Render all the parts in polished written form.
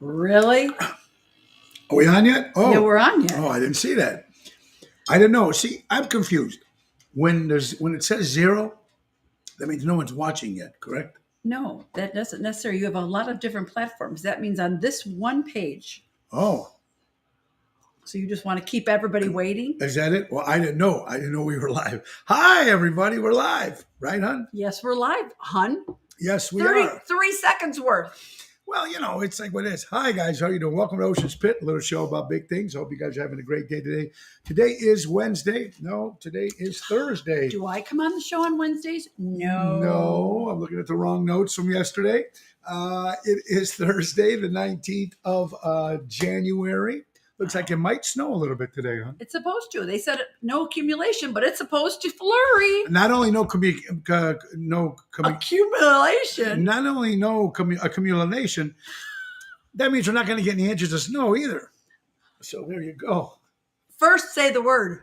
Really? Are we on yet? Yeah, Oh, we're on yet. oh, I didn't see that. I didn't know. See, I'm confused. When it says zero, that means no one's watching yet. Correct? No, that doesn't necessarily. You have a lot of different platforms. That means on this one page. Oh, So you just want to keep everybody waiting? is that it? Well, I didn't know. I didn't know we were live. Hi, everybody. We're live, right, hon? Yes, we're live, hun. Yes, we are. 33 seconds worth. Well, it's like what it is. Hi, guys. How you doing? Welcome to Ocean's Pit, a little show about big things. Hope you guys are having a great day today. Today is Wednesday. No, today is Thursday. Do I come on the show on Wednesdays? No. No, I'm looking at the wrong notes from yesterday. It is Thursday, the 19th of January. Looks like it might snow a little bit today, huh? It's supposed to. They said no accumulation, but it's supposed to flurry. Not only Accumulation. not only no accumulation, that means we're not going to get any inches of snow either. So there you go. First, say the word.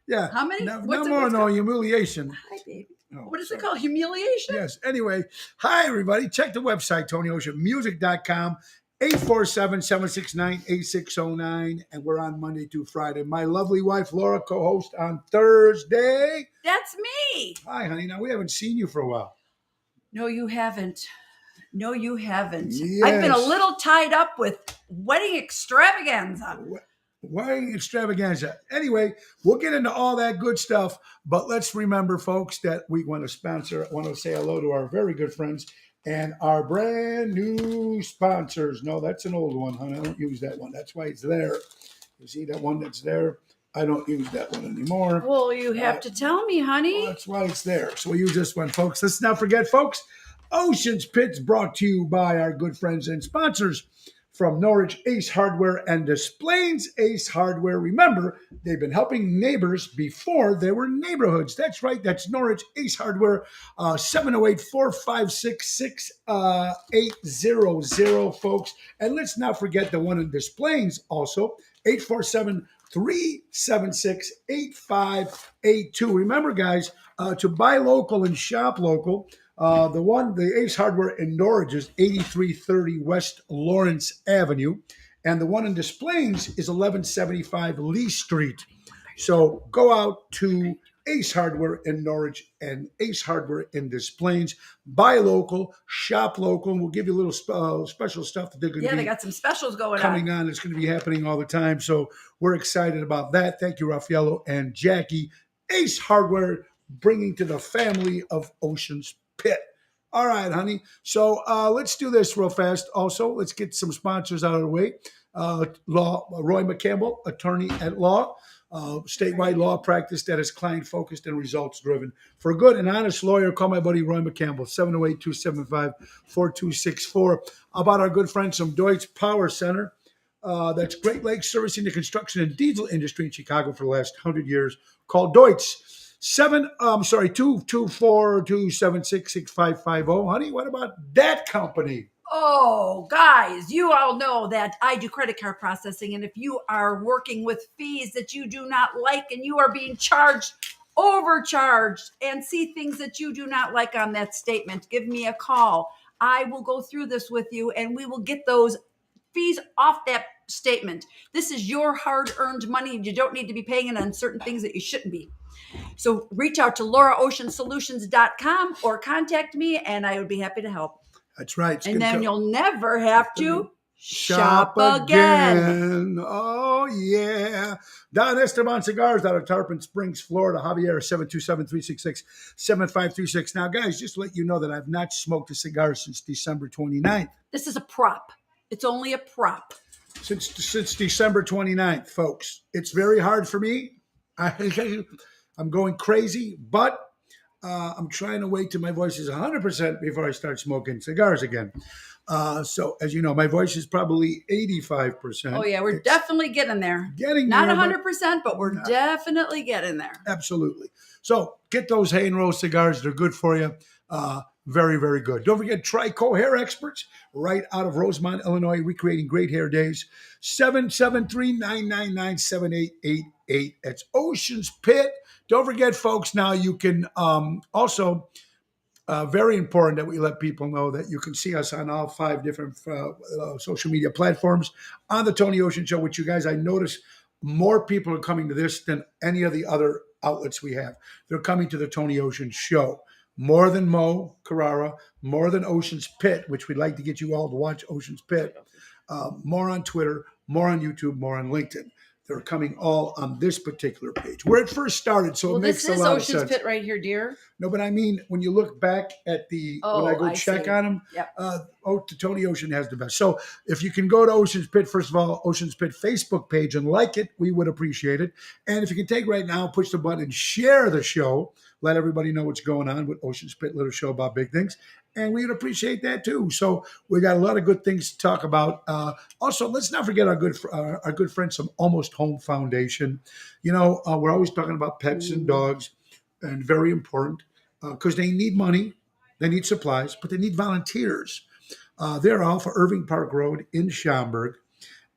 Yeah. How many? No What's it more, no called? humiliation. Hi, baby. Oh, What is sorry. it called? Humiliation? Yes. Anyway, hi, everybody. Check the website, TonyOceanMusic.com, 847-769-8609. And we're on Monday through Friday. My lovely wife, Laura, co-host on Thursday. That's me. Hi, honey. Now, we haven't seen you for a while. No, you haven't. No, you haven't. Yes. I've been a little tied up with wedding extravaganza. Wedding extravaganza. Anyway, we'll get into all that good stuff, but let's remember, folks, that we want to say hello to our very good friends and our brand new sponsors. No, that's an old one, honey. I don't use that one. That's why it's there. You see that one that's there? I don't use that one anymore. Well, you have to tell me, honey. Well, that's why it's there. So we use this one, folks. Let's not forget, folks, Ocean's Pit's brought to you by our good friends and sponsors from Norwich Ace Hardware and Displays Ace Hardware. Remember, they've been helping neighbors before they were neighborhoods. That's right. That's Norwich Ace Hardware, 708-456-6800, folks. And let's not forget the one in Displays also, 847-376-8582. Remember, guys, to buy local and shop local, the Ace Hardware in Norwich is 8330 West Lawrence Avenue, and the one in Des Plaines is 1175 Lee Street. So go out to Ace Hardware in Norwich and Ace Hardware in Des Plaines. Buy local, shop local, and we'll give you a little special stuff that they're going to be. Yeah, they got some specials going coming on. It's going to be happening all the time. So we're excited about that. Thank you, Raffaello and Jackie. Ace Hardware bringing to the family of Ocean's Pit. All right, honey. So let's do this real fast. Also, let's get some sponsors out of the way. Roy McCampbell, attorney at law, statewide law practice that is client-focused and results-driven. For a good and honest lawyer, call my buddy Roy McCampbell, 708-275-4264. About our good friends from Deutsch Power Center. That's Great Lakes servicing the construction and diesel industry in Chicago for the last 100 years. Call Deutsch. 224-276-6550. Honey, what about that company? Oh, guys, you all know that I do credit card processing. And if you are working with fees that you do not like and you are being charged, overcharged, and see things that you do not like on that statement, give me a call. I will go through this with you and we will get those fees off that statement. This is your hard-earned money. You don't need to be paying it on certain things that you shouldn't be. So reach out to LauraOceanSolutions.com or contact me and I would be happy to help. That's right. And then you'll never have to shop again. Oh, yeah. Don Esteban Cigars out of Tarpon Springs, Florida. Javier, 727-366-7536. Now, guys, just to let you know that I've not smoked a cigar since December 29th. This is a prop. It's only a prop. Since December 29th, folks. It's very hard for me. I'm going crazy, but I'm trying to wait till my voice is 100% before I start smoking cigars again. So, as you know, my voice is probably 85%. Oh, yeah, we're definitely getting there. Not 100%, but we're definitely getting there. Absolutely. So, get those Hay and Rose cigars. They're good for you. Very, very good. Don't forget Trico Hair Experts right out of Rosemont, Illinois, recreating great hair days. 773-999-7888. That's Ocean's Pit. Don't forget, folks, now you can also very important that we let people know that you can see us on all 5 different social media platforms on the Tony Ocean Show. Which you guys, I notice more people are coming to this than any of the other outlets we have. They're coming to the Tony Ocean Show. More than Mo Carrara, more than Ocean's Pit, which we'd like to get you all to watch Ocean's Pit. More on Twitter, more on YouTube, more on LinkedIn. They're coming all on this particular page where it first started. So it makes a lot of sense. This is Ocean's Pit right here, dear. No, but I mean, when you look back at when I go check on them, yep. The Tony Ocean has the best. So if you can go to Ocean's Pit, first of all, Ocean's Pit Facebook page and like it, we would appreciate it. And if you can take right now, push the button and share the show. Let everybody know what's going on with Ocean's Pit, little show about big things. And we would appreciate that too. So we got a lot of good things to talk about. Also, let's not forget our good friends from Almost Home Foundation. You know, we're always talking about pets and dogs, and very important because they need money, they need supplies, but they need volunteers. They're off of Irving Park Road in Schaumburg,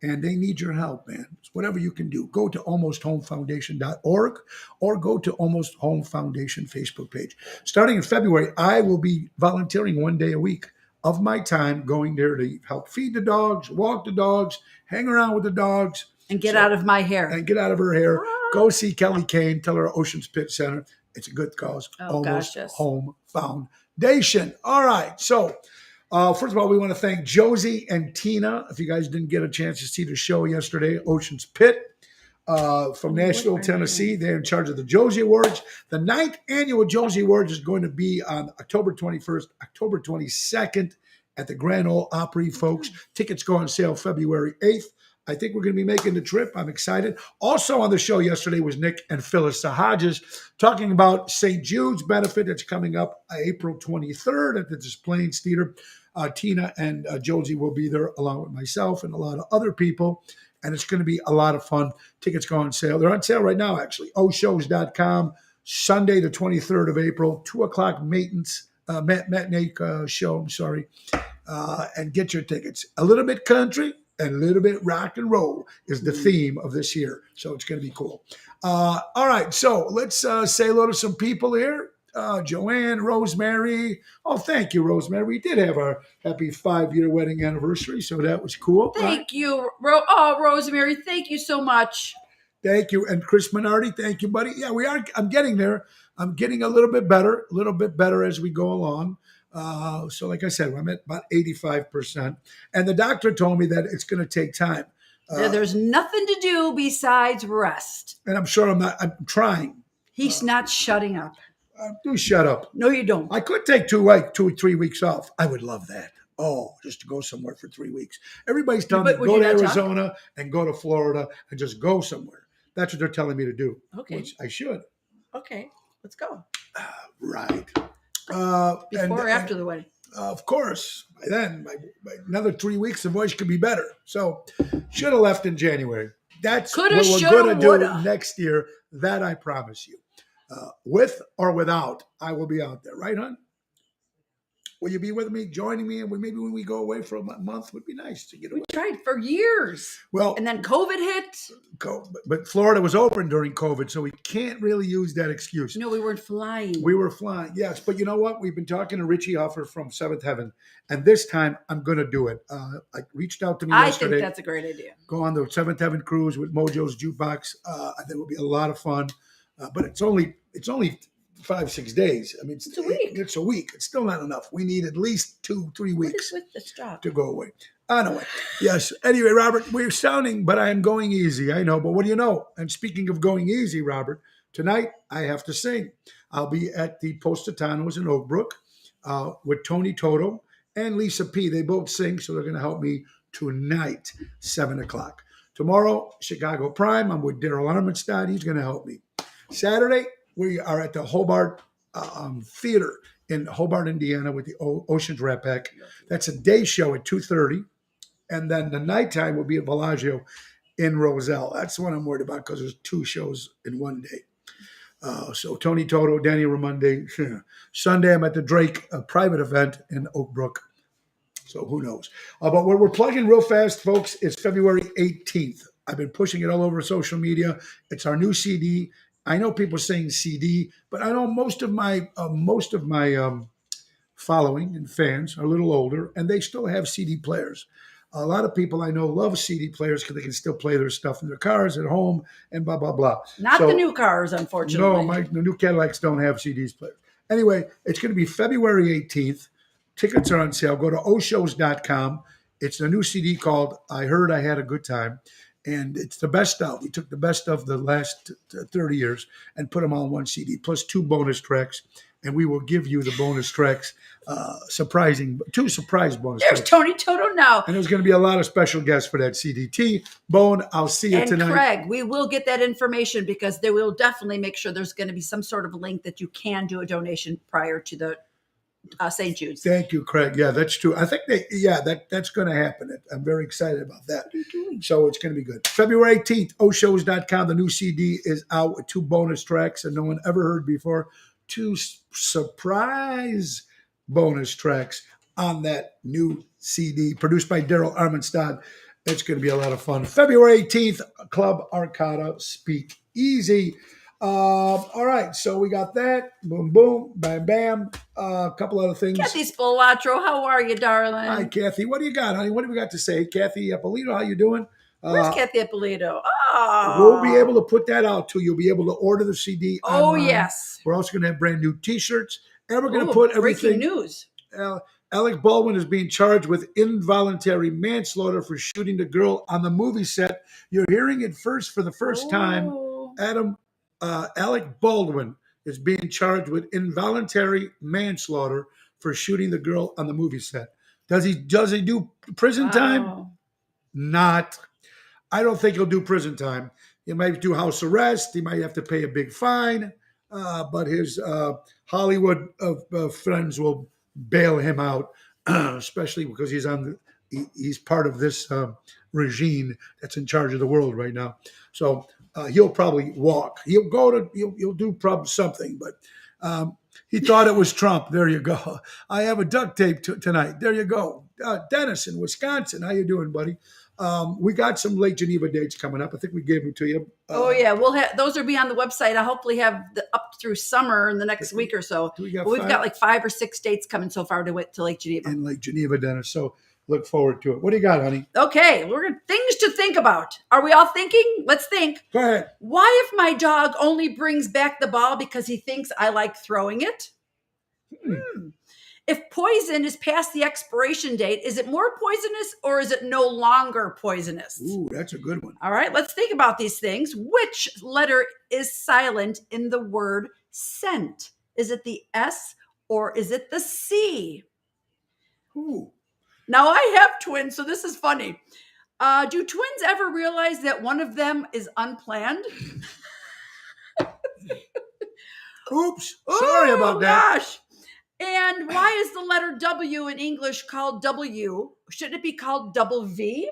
and they need your help, man. So whatever you can do, go to almosthomefoundation.org or go to Almost Home Foundation Facebook page. Starting in February, I will be volunteering 1 day a week of my time going there to help feed the dogs, walk the dogs, hang around with the dogs. And get out of my hair. And get out of her hair. Go see Kelly Kane. Tell her Ocean's Pit Center. It's a good cause. Almost Home Foundation. All right. So, first of all, we want to thank Josie and Tina. If you guys didn't get a chance to see the show yesterday, Ocean's Pit from Nashville, Tennessee. They're in charge of the Josie Awards. The 9th annual Josie Awards is going to be on October 21st, October 22nd at the Grand Ole Opry, folks. Tickets go on sale February 8th. I think we're going to be making the trip. I'm excited. Also on the show yesterday was Nick and Phyllis Hodges talking about St. Jude's benefit that's coming up April 23rd at the Des Plaines Theater. Tina and Josie will be there along with myself and a lot of other people, and it's going to be a lot of fun. Tickets go on sale. They're on sale right now, actually. oshows.com, Sunday the 23rd of April, 2 o'clock matinee show, I'm sorry, and get your tickets. A little bit country and a little bit rock and roll is the theme of this year. So it's going to be cool. All right. So let's say hello to some people here. Joanne, Rosemary. Oh, thank you, Rosemary. We did have our happy 5-year wedding anniversary. So that was cool. Thank you. Rosemary, thank you so much. Thank you. And Chris Minardi, thank you, buddy. Yeah, we are. I'm getting there. I'm getting a little bit better as we go along. So like I said, I'm at about 85%. And the doctor told me that it's going to take time. There's nothing to do besides rest. And I'm sure I'm trying. He's not shutting up. Do shut up. No, you don't. I could take 2 or 3 weeks off. I would love that. Oh, just to go somewhere for 3 weeks. Everybody's telling me go to Arizona and go to Florida and just go somewhere. That's what they're telling me to do. Okay. Which I should. Okay, let's go. Right. Before or after the wedding? Of course. By then, by another 3 weeks, the voice could be better. So, should have left in January. That's what we're going to do next year. That I promise you. With or without, I will be out there. Right, hon? Will you be with me, joining me? And maybe when we go away for a month, would be nice to get away. We tried for years. Well, and then COVID hit. But Florida was open during COVID, so we can't really use that excuse. No, we weren't flying. We were flying, yes. But you know what? We've been talking to Richie Hoffer from Seventh Heaven, and this time I'm going to do it. I reached out to me yesterday. I think that's a great idea. Go on the Seventh Heaven cruise with Mojo's Jukebox. I think it will be a lot of fun. But it's only 5-6 days. I mean, it's a week. It's a week. It's still not enough. We need at least 2-3 weeks with this job to go away. Anyway, yes. Anyway, Robert, we're sounding, but I am going easy. I know, but what do you know? And speaking of going easy, Robert, tonight I have to sing. I'll be at the Positano's in Oak Brook with Tony Toto and Lisa P. They both sing, so they're going to help me tonight, 7 o'clock. Tomorrow, Chicago Prime. I'm with Daryl Armenstadt. He's going to help me. Saturday, we are at the Hobart Theater in Hobart, Indiana with the Ocean's Rat Pack. That's a day show at 2:30. And then the nighttime will be at Bellagio in Roselle. That's the one I'm worried about because there's 2 shows in one day. So Tony Toto, Danny Raimondi. Sunday, I'm at the Drake private event in Oak Brook. So who knows? But what we're plugging real fast, folks, is February 18th. I've been pushing it all over social media. It's our new CD. I know people saying CD, but I know most of my following and fans are a little older, and they still have CD players. A lot of people I know love CD players because they can still play their stuff in their cars at home and blah, blah, blah. Not So, the new cars, unfortunately. no, the new Cadillacs don't have CDs players. Anyway, it's going to be February 18th. Tickets are on sale. Go to oshows.com. It's a new CD called I Heard I Had a Good Time. And it's the best of. We took the best of the last 30 years and put them all in one CD, plus 2 bonus tracks. And we will give you the bonus tracks, two surprise bonus There's tracks. Tony Toto now. And there's going to be a lot of special guests for that CDT. Bone, I'll see you And tonight. Craig, we will get that information because they will definitely make sure there's going to be some sort of link that you can do a donation prior to the St. Jude's. Thank you, Craig. Yeah, that's true. I think that's going to happen. I'm very excited about that. So it's going to be good. February 18th, oshows.com. The new CD is out with 2 bonus tracks that no one ever heard before. 2 surprise bonus tracks on that new CD produced by Daryl Armenstad. It's going to be a lot of fun. February 18th, Club Arcada Speak Easy. All right, so we got that. Boom, boom, bam, bam. A couple other things. Kathy Spolatro, how are you, darling? Hi, Kathy. What do you got, honey? What do we got to say? Kathy Polito, how you doing? Where's Kathy Ippolito? Oh. We'll be able to put that out too. You'll be able to order the CD Oh, online. yes. We're also going to have brand new T-shirts, and we're going to Ooh, put everything. breaking news. Alec Baldwin is being charged with involuntary manslaughter for shooting the girl on the movie set. You're hearing it first for the first time. Alec Baldwin is being charged with involuntary manslaughter for shooting the girl on the movie set. Does he do prison time? Not. I don't think he'll do prison time. He might do house arrest. He might have to pay a big fine. But his Hollywood friends will bail him out, especially because he's part of this regime that's in charge of the world right now. So he'll probably walk. He'll do probably something. But he thought it was Trump. There you go. I have a duct tape tonight. There you go. Dennis in Wisconsin. How you doing, buddy? We got some Lake Geneva dates coming up. I think we gave them to you. We'll have those will be on the website. I hopefully have up through summer in the next week or so. We've got like 5 or 6 dates coming so far to Lake Geneva. In Lake Geneva, Dennis. So look forward to it. What do you got, honey? Okay, we're gonna things to think about. Are we all thinking? Let's think. Go ahead. Why, if my dog only brings back the ball because he thinks I like throwing it? If poison is past the expiration date, is it more poisonous or is it no longer poisonous? Ooh, that's a good one. All right, let's think about these things. Which letter is silent in the word scent? Is it the S or is it the C? Ooh. Now, I have twins, so this is funny. Do twins ever realize that one of them is unplanned? Oops. Sorry about that. Gosh. And why is the letter W in English called W? Shouldn't it be called double V?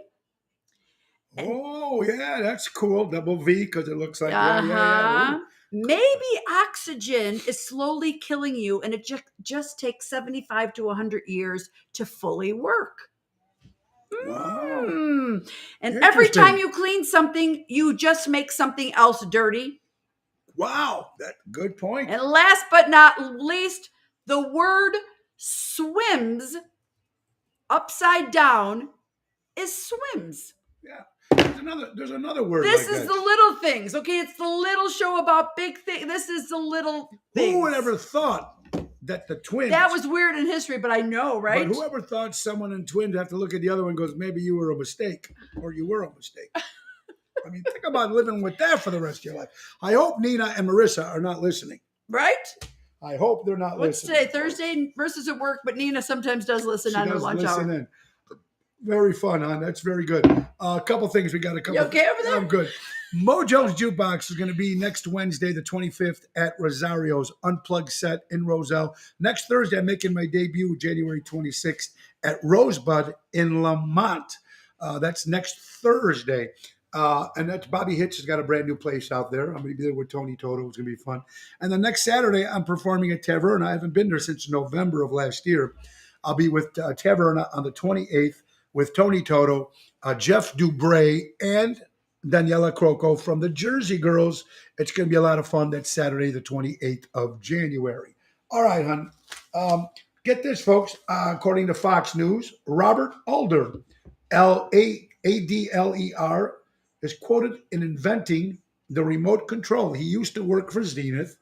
Oh, yeah, that's cool. Double V because it looks like yeah. Maybe oxygen is slowly killing you and it just takes 75 to 100 years to fully work. Wow. And every time you clean something, you just make something else dirty. Wow, that's a good point. And last but not least, the word swims upside down is swims. Yeah. There's another word. This is the little things. Okay, it's the little show about big things. This is the little things. Who would ever thought that the twins? That was weird in history, but I know, right? But whoever thought someone in twins have to look at the other one and goes, maybe you were a mistake, or you were a mistake. I mean, think about living with that for the rest of your life. I hope Nina and Marissa are not listening. Right? I hope they're not listening. What's today? Thursday versus at work, but Nina sometimes does listen on her lunch hour. In. Very fun, hon. That's very good. A couple things we got to cover. You okay over there? I'm good. Mojo's Jukebox is going to be next Wednesday, the 25th, at Rosario's Unplugged set in Roselle. Next Thursday, I'm making my debut, January 26th, at Rosebud in Lamont. That's next Thursday. And that's Bobby Hitch has got a brand new place out there. I'm going to be there with Tony Toto. It's going to be fun. And the next Saturday, I'm performing at Taverna. I haven't been there since November of last year. I'll be with Taverna on the 28th with Tony Toto, Jeff Dubray, and Daniela Croco from the Jersey Girls. It's going to be a lot of fun. That's Saturday, the 28th of January. All right, hon. Get this, folks. According to Fox News, Robert Alder, Adler, is quoted in inventing the remote control. He used to work for Zenith.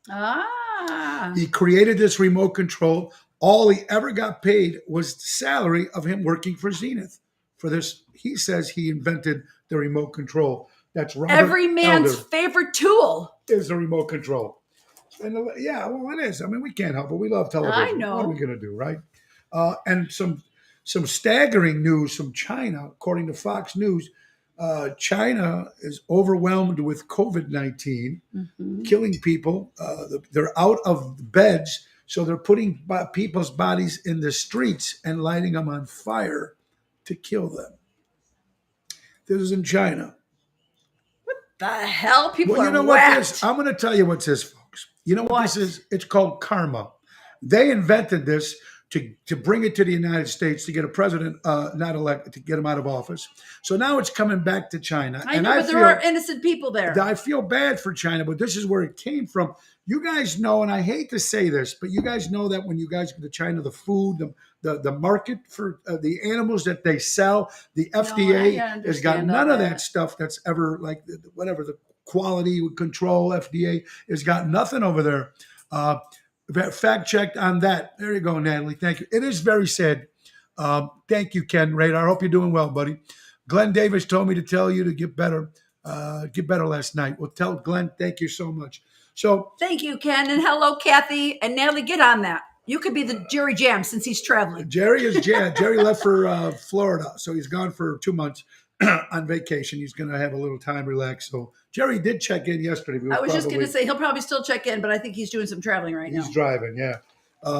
Ah. He created this remote control. All he ever got paid was the salary of him working for Zenith. For this, he says he invented the remote control. That's Robert Every man's Alder favorite tool. is the remote control. And yeah, well, it is. I mean, we can't help it. We love television. I know. What are we going to do, right? And some staggering news from China, according to Fox News. China is overwhelmed with COVID-19, killing people. They're out of beds, so they're putting people's bodies in the streets and lighting them on fire to kill them. This is in China. The hell? People Well, you are know whacked. what this? I'm going to tell you what this, folks. You know what What? this is? It's called karma. They invented this to bring it to the United States to get a president not elected, to get him out of office. So now it's coming back to China. I know, but there are innocent people there. I feel bad for China, but this is where it came from. You guys know, and I hate to say this, but you guys know that when you guys go to China, the food, the market for the animals that they sell, the FDA has got understand none all of that. that stuff that's ever like whatever the quality control FDA has got nothing over there. Fact checked on that. There you go, Natalie. Thank you. It is very sad. Thank you, Ken Radar. I hope you're doing well, buddy. Glenn Davis told me to tell you to get better last night. Well, tell Glenn, thank you so much. So Thank you, Ken. And hello, Kathy. And Natalie, get on that. You could be the Jerry Jam since he's traveling. Jerry left for Florida, so he's gone for 2 months on vacation. He's going to have a little time relax. So Jerry did check in yesterday. I was just going to say he'll probably still check in, but I think he's doing some traveling right now. He's driving, yeah.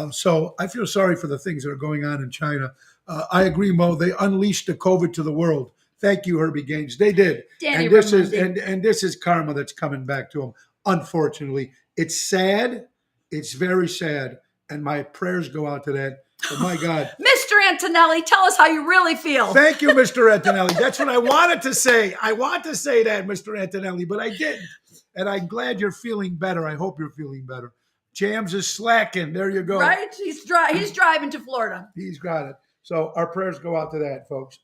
So I feel sorry for the things that are going on in China. I agree, Mo. They unleashed the COVID to the world. Thank you, Herbie Gaines. They did, Danny and this Raimondi. is and this is karma that's coming back to them. Unfortunately, it's sad. It's very sad, and my prayers go out to that. But my God. Mr. Antonelli, tell us how you really feel. Thank you, Mr. Antonelli. That's what I wanted to say. I want to say that, Mr. Antonelli, but I didn't. And I'm glad you're feeling better. I hope you're feeling better. Jams is slacking. There you go. Right? He's driving to Florida. He's got it. So our prayers go out to that, folks.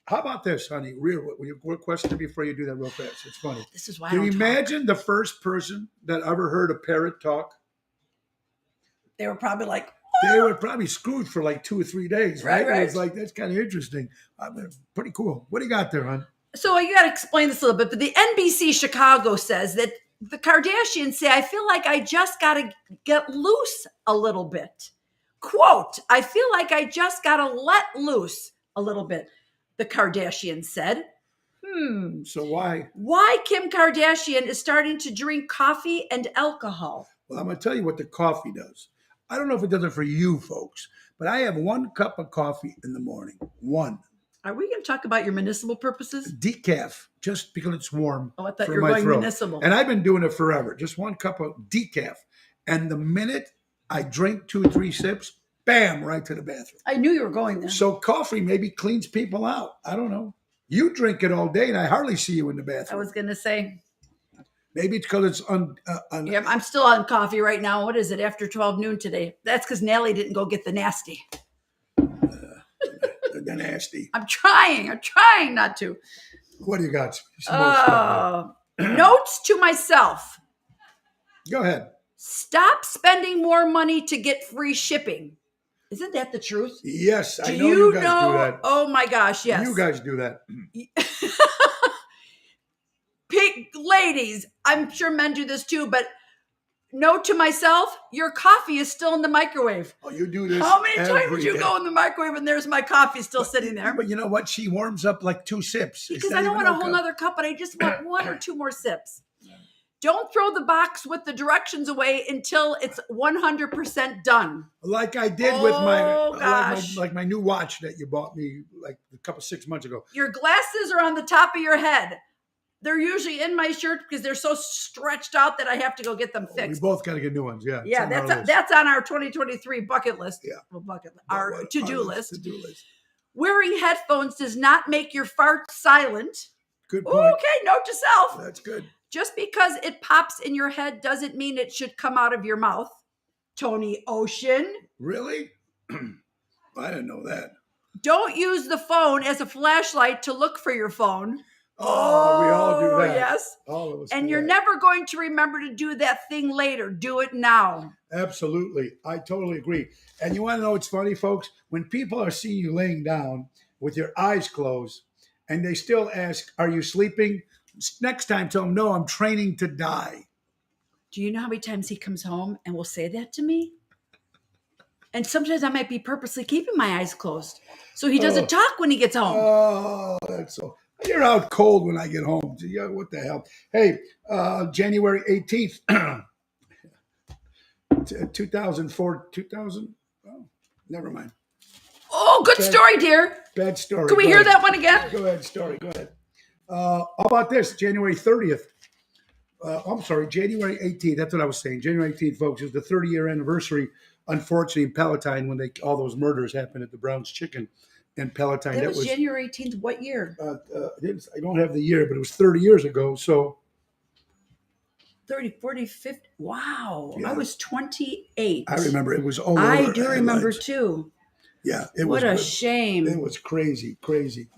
How about this, honey? Real question before you do that real fast. It's funny. This is why Can I you don't talk. imagine the first person that ever heard a parrot talk? They were probably like, They were probably screwed for like 2 or 3 days, right? Right. It was like, that's kind of interesting. Pretty cool. What do you got there, hon? so you got to explain this a little bit, but the NBC Chicago says that the Kardashians say, I feel like I just got to get loose a little bit. Quote, I feel like I just got to let loose a little bit, the Kardashians said. So why? Why Kim Kardashian is starting to drink coffee and alcohol. Well, I'm going to tell you what the coffee does. I don't know if it does it for you folks, but I have 1 cup of coffee in the morning. 1. Are we going to talk about your municipal purposes? Decaf, just because it's warm. Oh, I thought for you were my going throat. municipal. And I've been doing it forever. Just 1 cup of decaf. And the minute I drink 2 or 3 sips, bam, right to the bathroom. I knew you were going there. So coffee maybe cleans people out. I don't know. You drink it all day, and I hardly see you in the I bathroom. was going to say, Maybe it's because it's yeah, I'm still on coffee right now. What is it? After 12 noon today. That's because Nellie didn't go get the nasty. the nasty. I'm trying not to. What do you got? Some more stuff Notes to myself. there. Go ahead. Stop spending more money to get free shipping. Isn't that the truth? Yes, I Do know you guys do that. Oh my gosh, yes. You guys do that. Ladies, I'm sure men do this too, but note to myself, your coffee is still in the microwave. Oh, you do this. How many times every would you day. go in the microwave and there's my coffee still sitting there? But you know what? She warms up like 2 sips. Because It's I not don't even want a no whole cup. nother cup, but I just want 1 or 2 more sips. Don't throw the box with the directions away until it's 100% done. Like I did with gosh. like my new watch that you bought me like a couple 6 months ago. Your glasses are on the top of your head. They're usually in my shirt because they're so stretched out that I have to go get them We fixed. both got to get new ones. Yeah. it's Yeah, on our list. that's on our 2023 bucket list. Yeah. Well, our to-do list. To-do list. Wearing headphones does not make your fart silent. Good point. Okay, note to self. That's good. Just because it pops in your head doesn't mean it should come out of your mouth. Tony Ocean. Really? I didn't know that. Don't use the phone as a flashlight to look for your phone. Oh, we all do that. Yes. All of us. And do you're that. never going to remember to do that thing later. Do it now. Absolutely. I totally agree. And you want to know what's funny, folks? When people are seeing you laying down with your eyes closed and they still ask, are you sleeping? Next time, tell them, no, I'm training to die. Do you know how many times he comes home and will say that to me? And sometimes I might be purposely keeping my eyes closed so he doesn't talk when he gets home. Oh, that's so. You're out cold when I get home. Yeah, what the hell? Hey, January 18th, 2004, 2000. Oh, never mind. Oh, good story, dear. Bad story. Can we Go hear ahead. that one again? Go ahead, story. Go ahead. How about this? January 30th. I'm sorry, January 18th. That's what I was saying. January 18th, folks, is the 30-year anniversary, unfortunately, in Palatine when all those murders happened at the Brown's Chicken in Palatine. That was January 18th. What year? I don't have the year, but it was 30 years ago. So 30, 40, 50. Wow. Yeah. I was 28. I remember it was all I over do remember headlines. too. Yeah, it What was. a shame. It was crazy.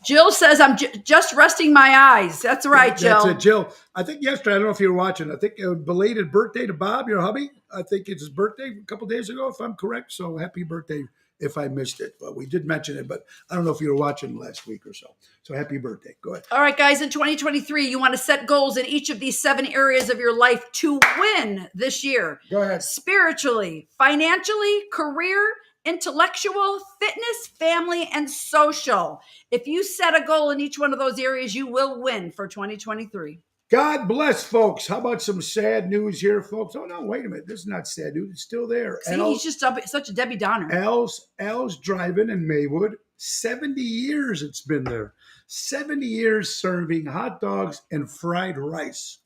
Jill says, I'm just resting my eyes. That's right, Jill. That's it, Jill. I think yesterday, I don't know if you were watching, I think belated birthday to Bob, your hubby. I think it's his birthday a couple days ago, if I'm correct. So happy birthday if I missed it. But we did mention it, but I don't know if you were watching last week or so. So happy birthday. Go ahead. All right, guys, in 2023, you want to set goals in each of these 7 areas of your life to win this year. Go ahead. Spiritually, financially, career, intellectual, fitness, family, and social. If you set a goal in each one of those areas, you will win for 2023. God bless, folks. How about some sad news here, folks? Oh, no, wait a minute. This is not sad news. It's still there. See, he's just such a Debbie Downer. Al's Drive-In in Maywood. 70 years it's been there. 70 years serving hot dogs and fried rice.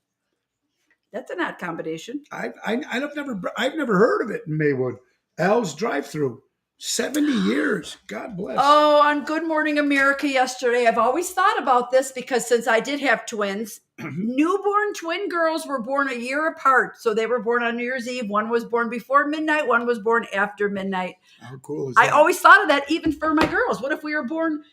That's an odd combination. I've never heard of it in Maywood. Al's Drive-Thru. 70 years. God bless. Oh, on Good Morning America yesterday, I've always thought about this because since I did have twins, newborn twin girls were born a year apart. So they were born on New Year's Eve. One was born before midnight. One was born after midnight. How cool is that? I always thought of that even for my girls. What if we were born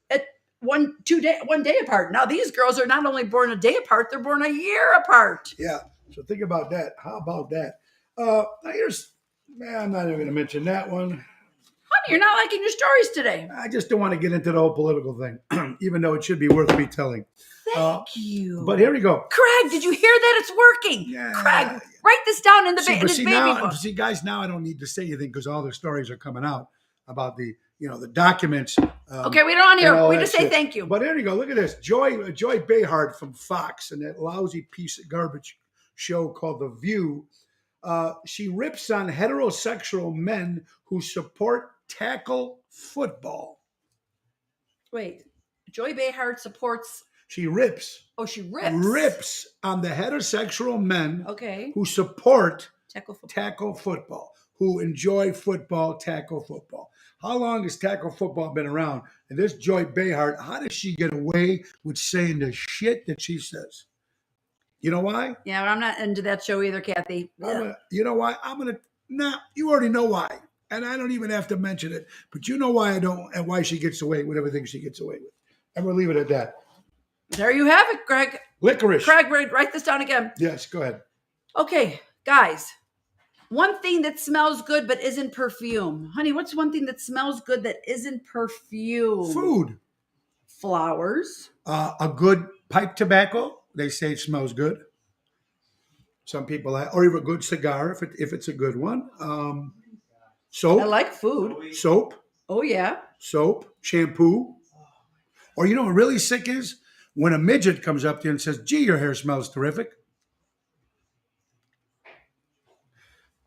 at one day apart? Now these girls are not only born a day apart, they're born a year apart. Yeah. So think about that. How about that? I'm not even going to mention that one. Honey, you're not liking your stories today. I just don't want to get into the whole political thing, even though it should be worth me telling. Thank you. But here we go. Craig, did you hear that? It's working. Yeah. Craig, write this down in the in his baby book. See, guys, now I don't need to say anything because all the stories are coming out about the documents. Okay, we don't want to hear. We just say shit. thank you. But here you go. Look at this. Joy Behar from Fox and that lousy piece of garbage show called The View. She rips on heterosexual men who support tackle football. Wait, Joy Behar supports. She rips. Oh, she rips. Rips on the heterosexual men Okay. who support tackle football, who enjoy football, tackle football. How long has tackle football been around? And this Joy Behar, how does she get away with saying the shit that she says? You know why? Yeah, I'm not into that show either, Kathy. You know why? You already know why. And I don't even have to mention it. But you know why I don't, and why she gets away with everything she gets away with. And we'll leave it at that. There you have it, Greg. Licorice. Craig, write this down again. Yes, go ahead. Okay, guys. One thing that smells good but isn't perfume. Honey, what's one thing that smells good that isn't perfume? Food. Flowers. A good pipe tobacco. They say it smells good. Some people like, or even a good cigar if it's a good one. Soap. I like food. Soap. Oh, yeah. Soap. Shampoo. Or you know what really sick is? When a midget comes up to you and says, gee, your hair smells terrific.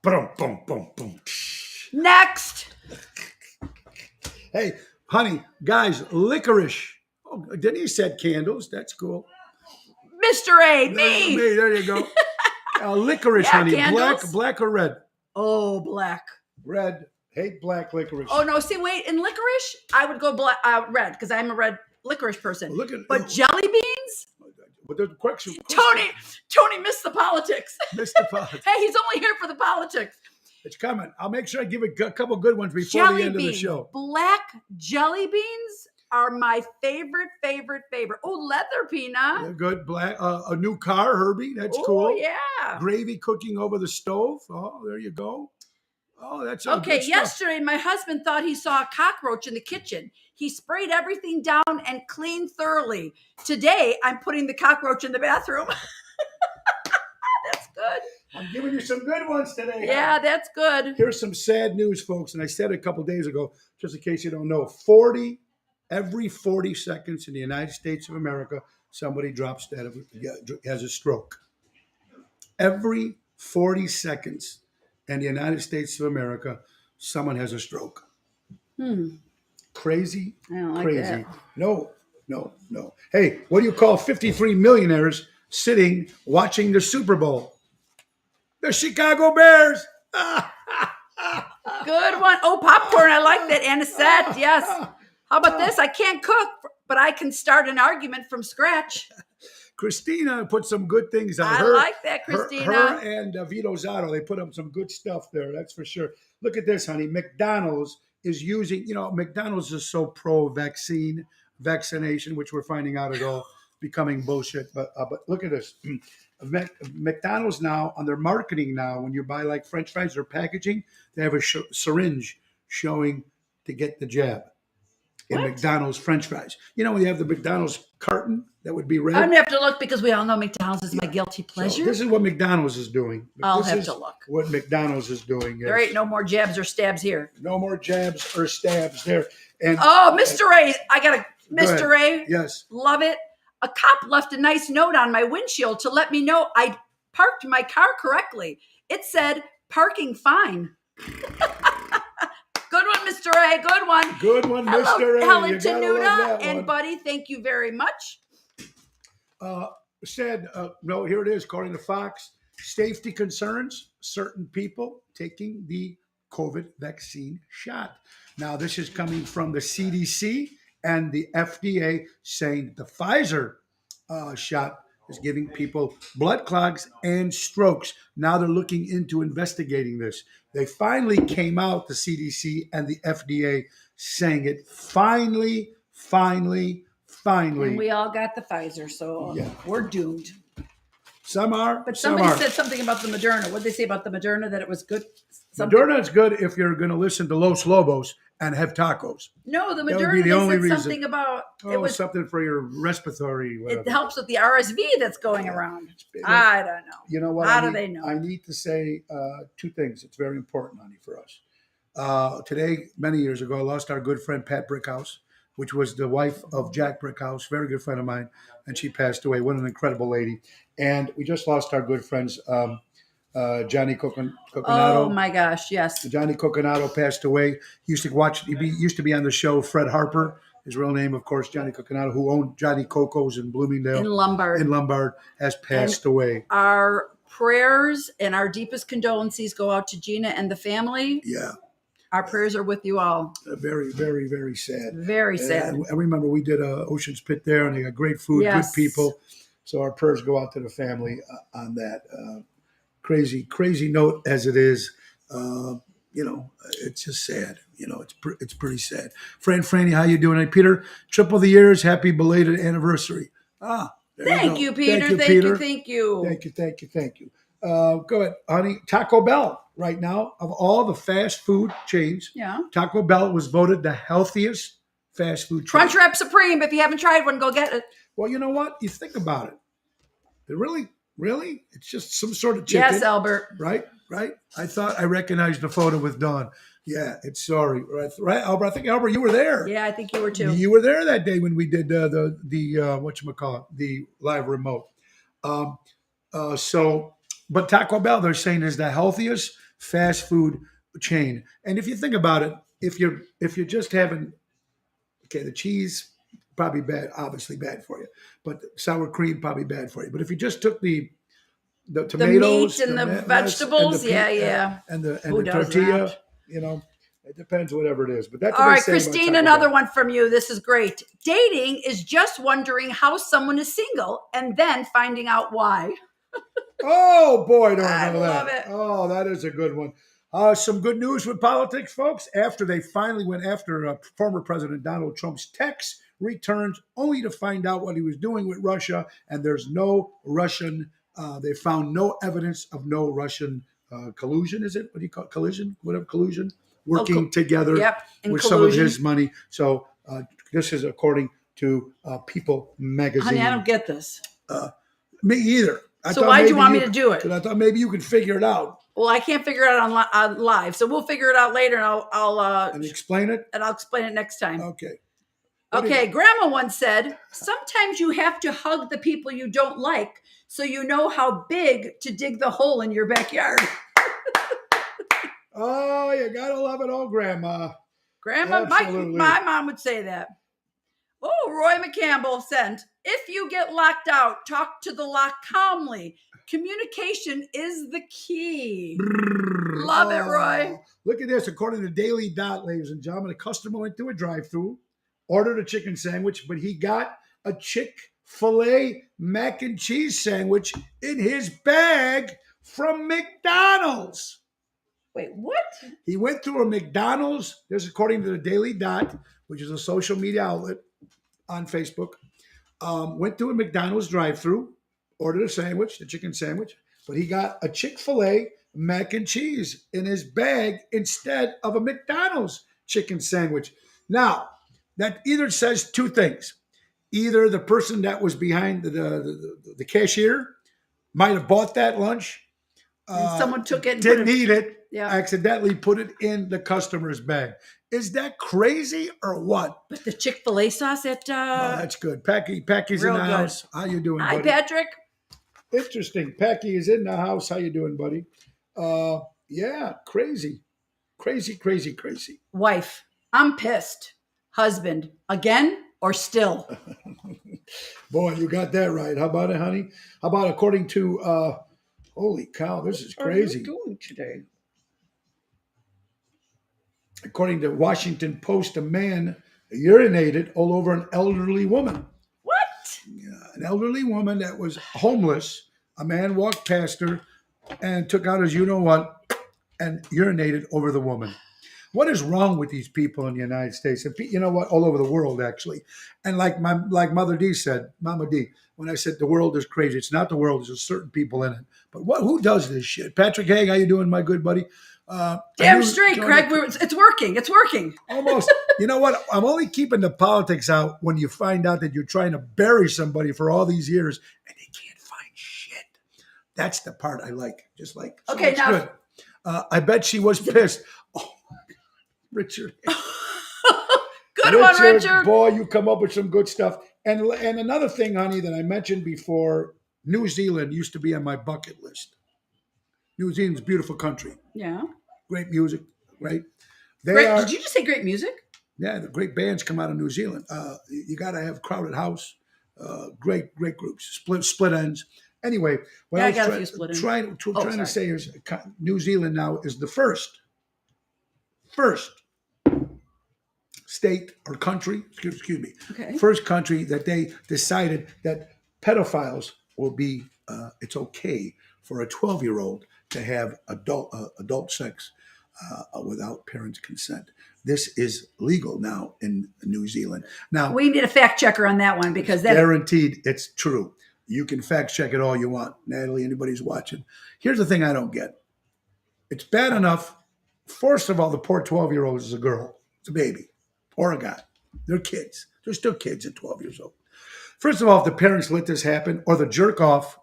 Boom, boom, boom, boom. Next. Hey, honey, guys, licorice. Oh, Denise said candles. That's cool. Mr. A, me. There you go. Licorice, Yeah, honey. candles. Black or red? Oh, black. Red. Hate black licorice. Oh, no. See, wait. In licorice, I would go red because I'm a red licorice person. But jelly beans? But the question, Tony missed the politics. Missed the politics. Hey, he's only here for the politics. It's coming. I'll make sure I give a couple good ones before Jelly the end of the beans. show. Black jelly beans are my favorite. Oh, leather peanut. They're good. Black. A new car, Herbie. That's Oh, cool. yeah. Gravy cooking over the stove. Oh, there you go. Oh, that's all Okay, good stuff. yesterday my husband thought he saw a cockroach in the kitchen. He sprayed everything down and cleaned thoroughly. Today, I'm putting the cockroach in the bathroom. That's good. I'm giving you some good ones today. Yeah, that's good. Here's some sad news, folks. And I said it a couple days ago, just in case you don't know. Every 40 seconds in the United States of America, somebody drops dead, has a stroke. Every 40 seconds in the United States of America, someone has a stroke. Crazy. I don't like crazy. that. No. Hey, what do you call 53 millionaires sitting watching the Super Bowl? The Chicago Bears. Good one. Oh, popcorn. I like that. Anisette. Yes. How about this? I can't cook, but I can start an argument from scratch. Christina put some good things on I her. like that, Christina. Her and Vito Zotto, they put up some good stuff there. That's for sure. Look at this, honey. McDonald's is using, McDonald's is so vaccination, which we're finding out is all becoming bullshit. But look at this. McDonald's now, on their marketing now, when you buy like French fries or packaging, they have a syringe showing to get the jab in McDonald's French fries. When you have the McDonald's carton that would be red. I'm going to have to look because we all know McDonald's is my guilty pleasure. So this is what McDonald's is doing. I'll have to look. What McDonald's is doing. Yes. There ain't no more jabs or stabs here. No more jabs or stabs there. And Mr. Ray, I got a Mr. Ray. Yes. Love it. A cop left a nice note on my windshield to let me know I parked my car correctly. It said, parking fine. Good one, Mr. A. Good one. Good one, Hello, Mr. A. Helen You gotta love Tenuta that and one. Buddy, thank you very much. No, here it is. According to Fox, safety concerns, certain people taking the COVID vaccine shot. Now, this is coming from the CDC and the FDA saying the Pfizer shot is giving people blood clogs and strokes. Now they're looking into investigating this. They finally came out, the CDC and the FDA, saying it. Finally. And we all got the Pfizer, so we're doomed. Some are, but some somebody aren't. said something about the Moderna. What did they say about the Moderna? That it was good. Moderna is good if you're going to listen to Los Lobos and have tacos. No, the That would Moderna. be the They only said reason. something about it was something for your respiratory. Whatever. It helps with the RSV that's going around. I don't know. You know what? How do they know? I need to say two things. It's very important, honey, for us. Today, many years ago, I lost our good friend Pat Brickhouse, which was the wife of Jack Brickhouse, very good friend of mine, and she passed away. What an incredible lady. And we just lost our good friends, Johnny Coconato. Oh my gosh, yes. Johnny Coconato passed away. He used to be on the show Fred Harper. His real name, of course, Johnny Coconato, who owned Johnny Coco's in Bloomingdale. In Lombard, has passed away. Our prayers and our deepest condolences go out to Gina and the family. Yeah. Our prayers are with you all. Very, very, very sad. Very sad. I remember we did Ocean's Pit there, and they got great food, good people. So our prayers go out to the family on that. Crazy note as it is. It's just sad. It's pretty sad. Franny, how you doing? Hey, Peter, triple the years. Happy belated anniversary. Thank you, Peter. Thank you. Go ahead, honey. Taco Bell right now, of all the fast food chains, Taco Bell was voted the healthiest fast food chain. Crunchwrap Supreme. If you haven't tried one, go get it. Well, you know what? You think about it. It really, it's just some sort of chicken. Yes, Albert. Right. I thought I recognized the photo with Dawn. Yeah, it's sorry. Right, Albert. I think, Albert, you were there. Yeah, I think you were too. You were there that day when we did the whatchamacallit, the live remote. But Taco Bell, they're saying, is the healthiest fast food chain. And if you think about it, if you're just having, the cheese, probably bad, obviously bad for you, but sour cream probably bad for you. But if you just took the tomatoes, the meat and the vegetables, and the tortilla, it depends whatever it is. But that's all right, Christine. Another one from you. This is great. Dating is just wondering how someone is single and then finding out why. Oh boy, don't I know love that. it. Oh, that is a good one. Some good news with politics, folks. After they finally went after former President Donald Trump's texts, returns only to find out what he was doing with Russia, and there's no Russian. They found no evidence of no Russian collusion. Is it what do you call it? Collision? Whatever collusion, working together Yep, in with some of collusion. his money. So this is according to People magazine. Honey, I don't get this. Me either. So why'd you want me to do it? 'Cause I thought maybe you could figure it out Well, I can't figure it out on live, so we'll figure it out later, and I'll and explain it. explain it next time. Okay. Okay, Grandma once said, sometimes you have to hug the people you don't like so you know how big to dig the hole in your backyard. Oh, you gotta love it all, Grandma. Grandma, Absolutely. my mom would say that. Oh, Roy McCampbell sent, if you get locked out, talk to the lock calmly. Communication is the key. Love it, Roy. Look at this. According to Daily Dot, ladies and gentlemen, a customer went to a drive-thru, ordered a chicken sandwich, but he got a Chick-fil-A mac and cheese sandwich in his bag from McDonald's. Wait, what? He went to a McDonald's. This is according to the Daily Dot, which is a social media outlet on Facebook. Went to a McDonald's drive-thru, ordered a sandwich, the chicken sandwich, but he got a Chick-fil-A mac and cheese in his bag instead of a McDonald's chicken sandwich. Now, that either says two things. Either the person that was behind the cashier might have bought that lunch. And someone took it and didn't put it, eat it, yeah. accidentally put it in the customer's bag. Is that crazy or what? But the Chick-fil-A sauce at Oh, that's good. Packy's in real the good. house. How you doing, Hi, buddy? Patrick. Interesting. Packy is in the house. How you doing, buddy? Yeah, crazy. Crazy. Wife, I'm pissed. Husband, again or still? Boy, you got that right. How about it, honey? How about according to holy cow, this is crazy. What are you doing today? According to Washington Post, a man urinated all over an elderly woman. What? An elderly woman that was homeless. A man walked past her and took out his you-know-what and urinated over the woman. What is wrong with these people in the United States? And you know what? All over the world, actually. And like Mother D said, Mama D, when I said the world is crazy, it's not the world. There's certain people in it. But who does this shit? Patrick Haig, how you doing, my good buddy? Damn straight, Craig. It's working. It's working. Almost. You know what? I'm only keeping the politics out when you find out that you're trying to bury somebody for all these years and they can't find shit. That's the part I like. Just like, so Okay, it's now- good. I bet she was pissed. Oh, Richard. Good one, Richard. Boy, you come up with some good stuff. And another thing, honey, that I mentioned before, New Zealand used to be on my bucket list. New Zealand's a beautiful country. Yeah. Great music, right? Did you just say great music? Yeah, the great bands come out of New Zealand. You got to have Crowded House, great groups, Split Ends. Anyway, what I got a few Split Ends. trying sorry. to say is New Zealand now is the first state or country, excuse me, Okay. first country that they decided that pedophiles will be, it's okay for a 12-year-old to have adult sex without parents' consent. This is legal now in New Zealand. Now, We need a fact checker on that one because that guaranteed it's true. You can fact check it all you want. Natalie, anybody's watching. Here's the thing I don't get. It's bad enough. First of all, the poor 12-year-old is a girl. It's a baby or a guy. They're kids. They're still kids at 12 years old. First of all, if the parents let this happen or the jerk off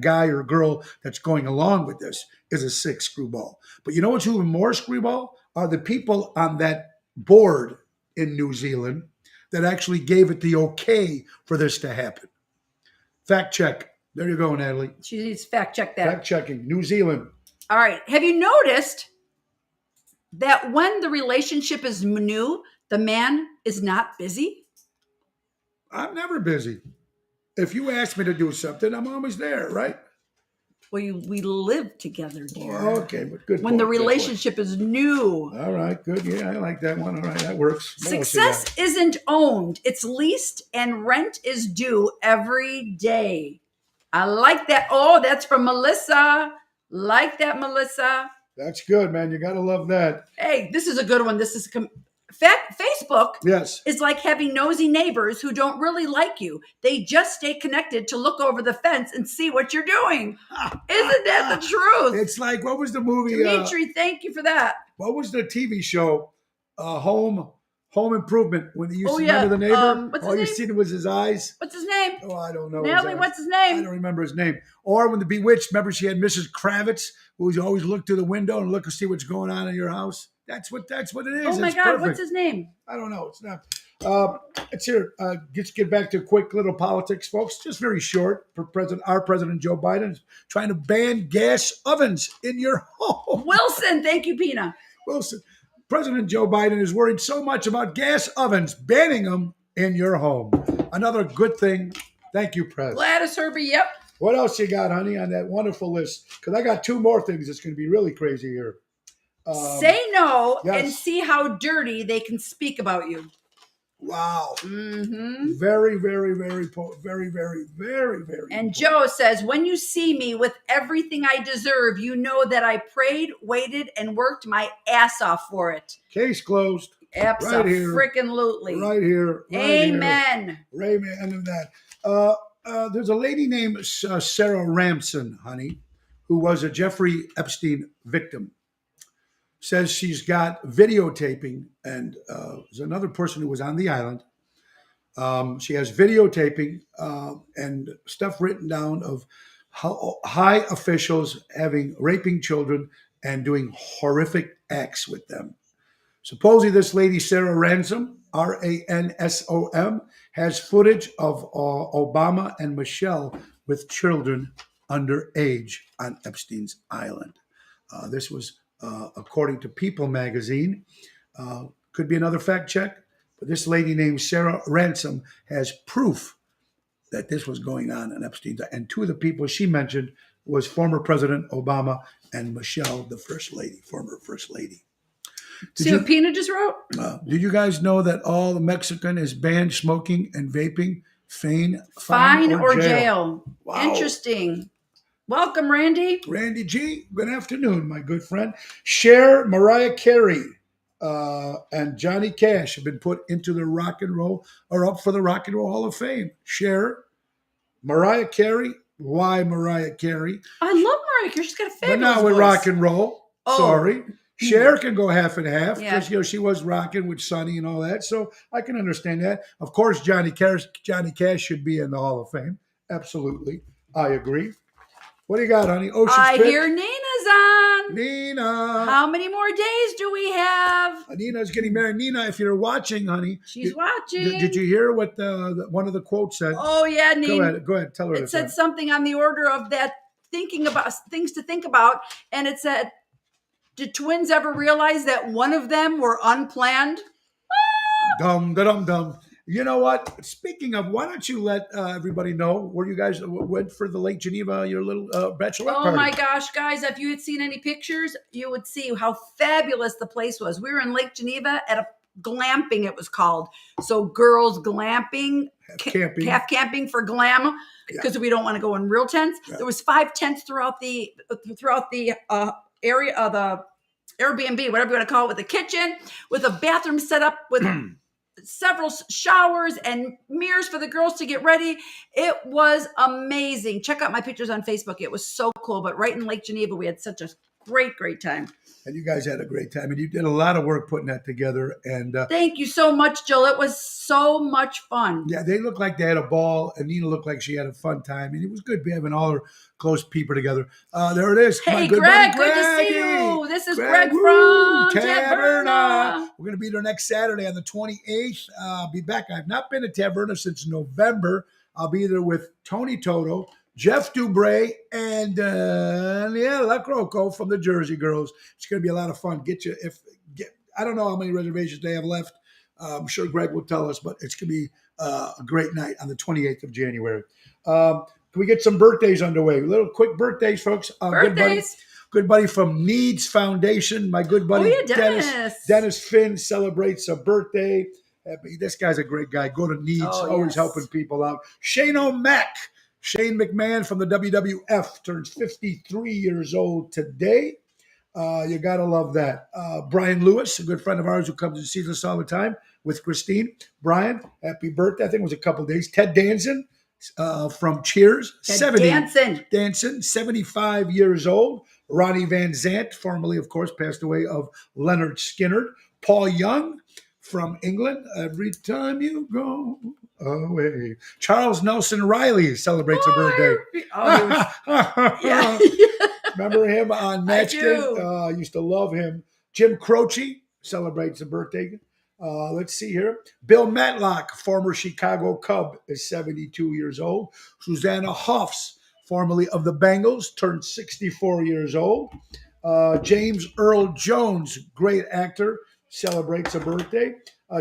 guy or girl that's going along with this is a sick screwball. But you know what's even more screwball? Are the people on that board in New Zealand that actually gave it the okay for this to happen. Fact check. There you go, Natalie. she needs to fact check that. Fact checking. New Zealand. All right. Have you noticed that when the relationship is new, the man is not busy? I'm never busy. If you ask me to do something, I'm always there, right? Well, we live together, dear. Okay, but good. When the point, good point. relationship is new. All right, good. Yeah, I like that one. All right, that works. What else you got? Success isn't owned, it's leased, and rent is due every day. I like that. Oh, that's from Melissa. Like that, Melissa. That's good, man. You got to love that. Hey, this is a good one. This is Facebook Yes. is like having nosy neighbors who don't really like you. They just stay connected to look over the fence and see what you're doing. Isn't that the truth? It's like, what was the movie? Dimitri, thank you for that. What was the TV show? Home Improvement. When you Oh, remember yeah. the neighbor? What's All his you name? seen was his eyes. What's his name? Oh, I don't know. Natalie, what's his I name? don't remember his name. Or when the Bewitched, remember she had Mrs. Kravitz, who would always look through the window and look and see what's going on in your house. That's what it is. Oh my It's God, perfect. what's his name? I don't know. It's not. Let's hear. Let's get back to quick little politics, folks. Just very short. For our President Joe Biden is trying to ban gas ovens in your home. Wilson, thank you, Pina. Wilson, President Joe Biden is worried so much about gas ovens, banning them in your home. Another good thing. Thank you, Prez. Gladys Herbie, yep. What else you got, honey, on that wonderful list? Because I got two more things that's going to be really crazy here. Say no yes. and see how dirty they can speak about you. Wow. Mm-hmm. Very, very, very, very, very, very, very. And Joe says, when you see me with everything I deserve, you know that I prayed, waited, and worked my ass off for it. Case closed. Abso-freaking-lutely. Right here. Amen. Amen of that. There's a lady named Sarah Ramson, honey, who was a Jeffrey Epstein victim. Says she's got videotaping, and there's another person who was on the island. She has videotaping and stuff written down of how high officials raping children and doing horrific acts with them. Supposedly, this lady, Sarah Ransom, Ransom, has footage of Obama and Michelle with children underage on Epstein's island. This was according to People magazine. Could be another fact check, but this lady named Sarah Ransom has proof that this was going on Epstein's. And two of the people she mentioned was former President Obama and Michelle, the former first lady. See what Pina just wrote? Did you guys know that all the Mexican is banned smoking and vaping? Fine or jail. Wow. Interesting. Welcome, Randy. Randy G, good afternoon, my good friend. Cher, Mariah Carey, and Johnny Cash have been put into the up for the Rock and Roll Hall of Fame. Cher, Mariah Carey. Why Mariah Carey? I love Mariah Carey. She's got a fabulous But not with voice. rock and roll. Oh. Sorry. Cher can go half and half Yeah. because she was rocking with Sonny and all that, so I can understand that. Of course, Johnny Cash should be in the Hall of Fame. Absolutely, I agree. What do you got, honey? I hear Nina's on. Nina. How many more days do we have? Nina's getting married. Nina, if you're watching, honey, She's watching. Did you hear what one of the quotes said? Oh yeah, Nina. Go ahead. Tell her. It said something on the order of that, thinking about things to think about, and it said, did twins ever realize that one of them were unplanned? Dum. You know what? Speaking of, why don't you let everybody know where you guys went for the Lake Geneva, your little bachelorette party? Oh my gosh, guys, if you had seen any pictures, you would see how fabulous the place was. We were in Lake Geneva at a glamping, it was called. So girls glamping, half camping for glam, because we don't want to go in real tents. Yeah. There was 5 tents throughout the area of the Airbnb, whatever you want to call it, with a kitchen, with a bathroom set up with several showers and mirrors for the girls to get ready. It was amazing. Check out my pictures on Facebook. It was so cool. But right in Lake Geneva, we had such a great time. And you guys had a great time. And you did a lot of work putting that together. And thank you so much, Jill. It was so much fun. Yeah, they looked like they had a ball. And Nina looked like she had a fun time. And it was good having all her close people together. There it is. Hey, Greg, good to see you. This is Greg from Taverna. We're going to be there next Saturday on the 28th. I'll be back. I've not been to Taverna since November. I'll be there with Tony Toto, Jeff Dubray, and La Croco from the Jersey Girls. It's going to be a lot of fun. I don't know how many reservations they have left. I'm sure Greg will tell us, but it's going to be a great night on the 28th of January. Can we get some birthdays underway? Little quick birthdays, folks. Birthdays. Good buddy from Needs Foundation. My good buddy Dennis Finn celebrates a birthday. This guy's a great guy. Go to Needs, always helping people out. Shane McMahon from the WWF turns 53 years old today. You got to love that. Brian Lewis, a good friend of ours who comes and sees us all the time with Christine. Brian, happy birthday. I think it was a couple of days. Ted Danson from Cheers, Ted 70. Danson. 75 years old. Ronnie Van Zant, formerly, of course, passed away of Leonard Skinner. Paul Young from England. Every time you go away. Charles Nelson Riley celebrates a birthday. Oh, he was, yeah. Remember him on Match Game? I used to love him. Jim Croce celebrates a birthday. Let's see here. Bill Matlock, former Chicago Cub, is 72 years old. Susanna Hoffs, formerly of the Bengals, turned 64 years old. James Earl Jones, great actor, celebrates a birthday.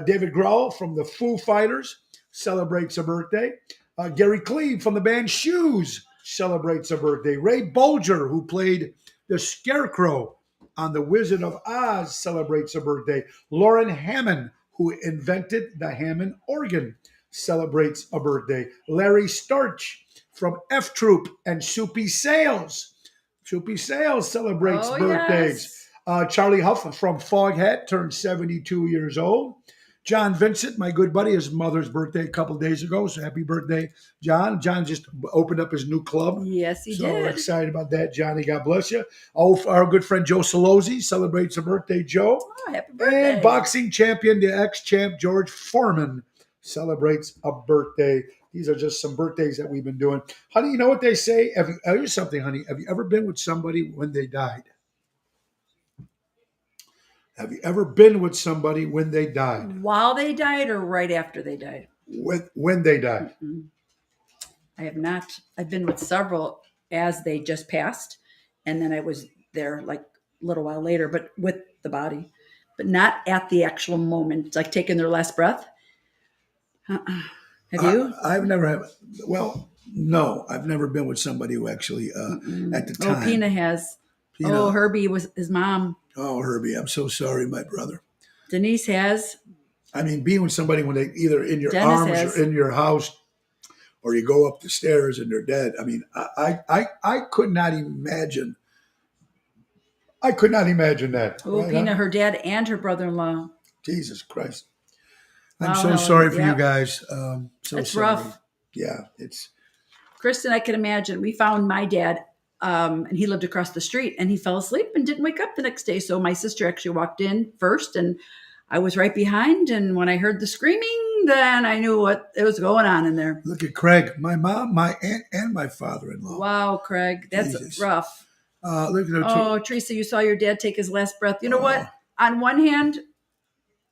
David Grohl from the Foo Fighters celebrates a birthday. Gary Cleave from the band Shoes celebrates a birthday. Ray Bolger, who played the Scarecrow on The Wizard of Oz, celebrates a birthday. Lauren Hammond, who invented the Hammond organ, celebrates a birthday. Larry Starch from F Troop and Soupy Sales. Soupy Sales celebrates birthdays. Yes. Charlie Huff from Foghat turned 72 years old. John Vincent, my good buddy, his mother's birthday a couple days ago. So happy birthday, John. John just opened up his new club. Yes, he So did. we're excited about that, Johnny. God bless you. Oh, our good friend Joe Solozzi celebrates a birthday, Joe. Oh, happy birthday. And boxing champion, the ex-champ George Foreman celebrates a birthday. These are just some birthdays that we've been doing. Honey, you know what they say? Here's something, honey. Have you ever been with somebody when they died? Have you ever been with somebody when they died? While they died or right after they died? When they died. Mm-mm. I have not. I've been with several as they just passed. And then I was there like a little while later, but with the body, but not at the actual moment, like taking their last breath. Have you? I've never had. Well, no, I've never been with somebody who actually at the time. Oh, Pina has. Pina. Oh, Herbie was his mom. Oh, Herbie, I'm so sorry, my brother. Denise has. I mean, being with somebody when they either in your Dennis arms has. or in your house, or you go up the stairs and they're dead. I mean, I could not imagine. I could not imagine that. Oh, Right, Pina, huh? her dad and her brother-in-law. Jesus Christ. I'm Wow, so Helen, sorry for you yep. guys. So It's sorry. rough. Yeah, it's. Kristen, I can imagine. We found my dad, and he lived across the street, and he fell asleep and didn't wake up the next day. So my sister actually walked in first, and I was right behind. And when I heard the screaming, then I knew what it was going on in there. Look at Craig, my mom, my aunt, and my father-in-law. Wow, Craig, that's Jesus. rough. Look at her. Oh, Teresa, you saw your dad take his last breath. You know what? On one hand,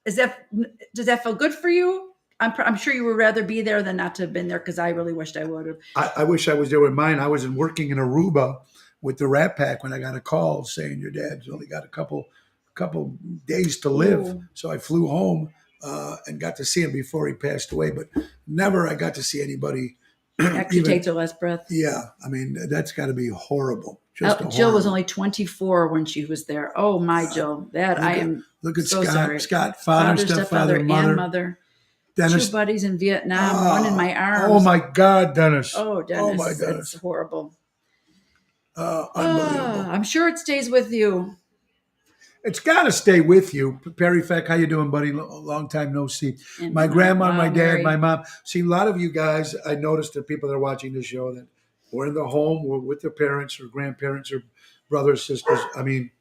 does that feel good for you? I'm sure you would rather be there than not to have been there, because I really wished I would have. I wish I was there with mine. I was working in Aruba with the Rat Pack when I got a call saying your dad's only got a couple days to live. Ooh. So I flew home and got to see him before he passed away. But never I got to see anybody Actually, take their last breath. Yeah, I mean that's got to be horrible. Just Jill was horrible. only 24 when she was there. Oh my, Jill, that I am. Look at so Scott, sorry. Scott, father, stepfather, and mother, mother. Dennis. 2 buddies in Vietnam, one in my arms. Oh my God, Dennis. Oh, Dennis. my Dennis. It's horrible. Unbelievable. I'm sure it stays with you. It's got to stay with you. Perry Feck, how you doing, buddy? Long time no see. And My grandma, wow, my dad, Mary. my mom. See, a lot of you guys, I noticed the people that are watching this show that were in the home, were with their parents or grandparents or brothers, sisters. I mean,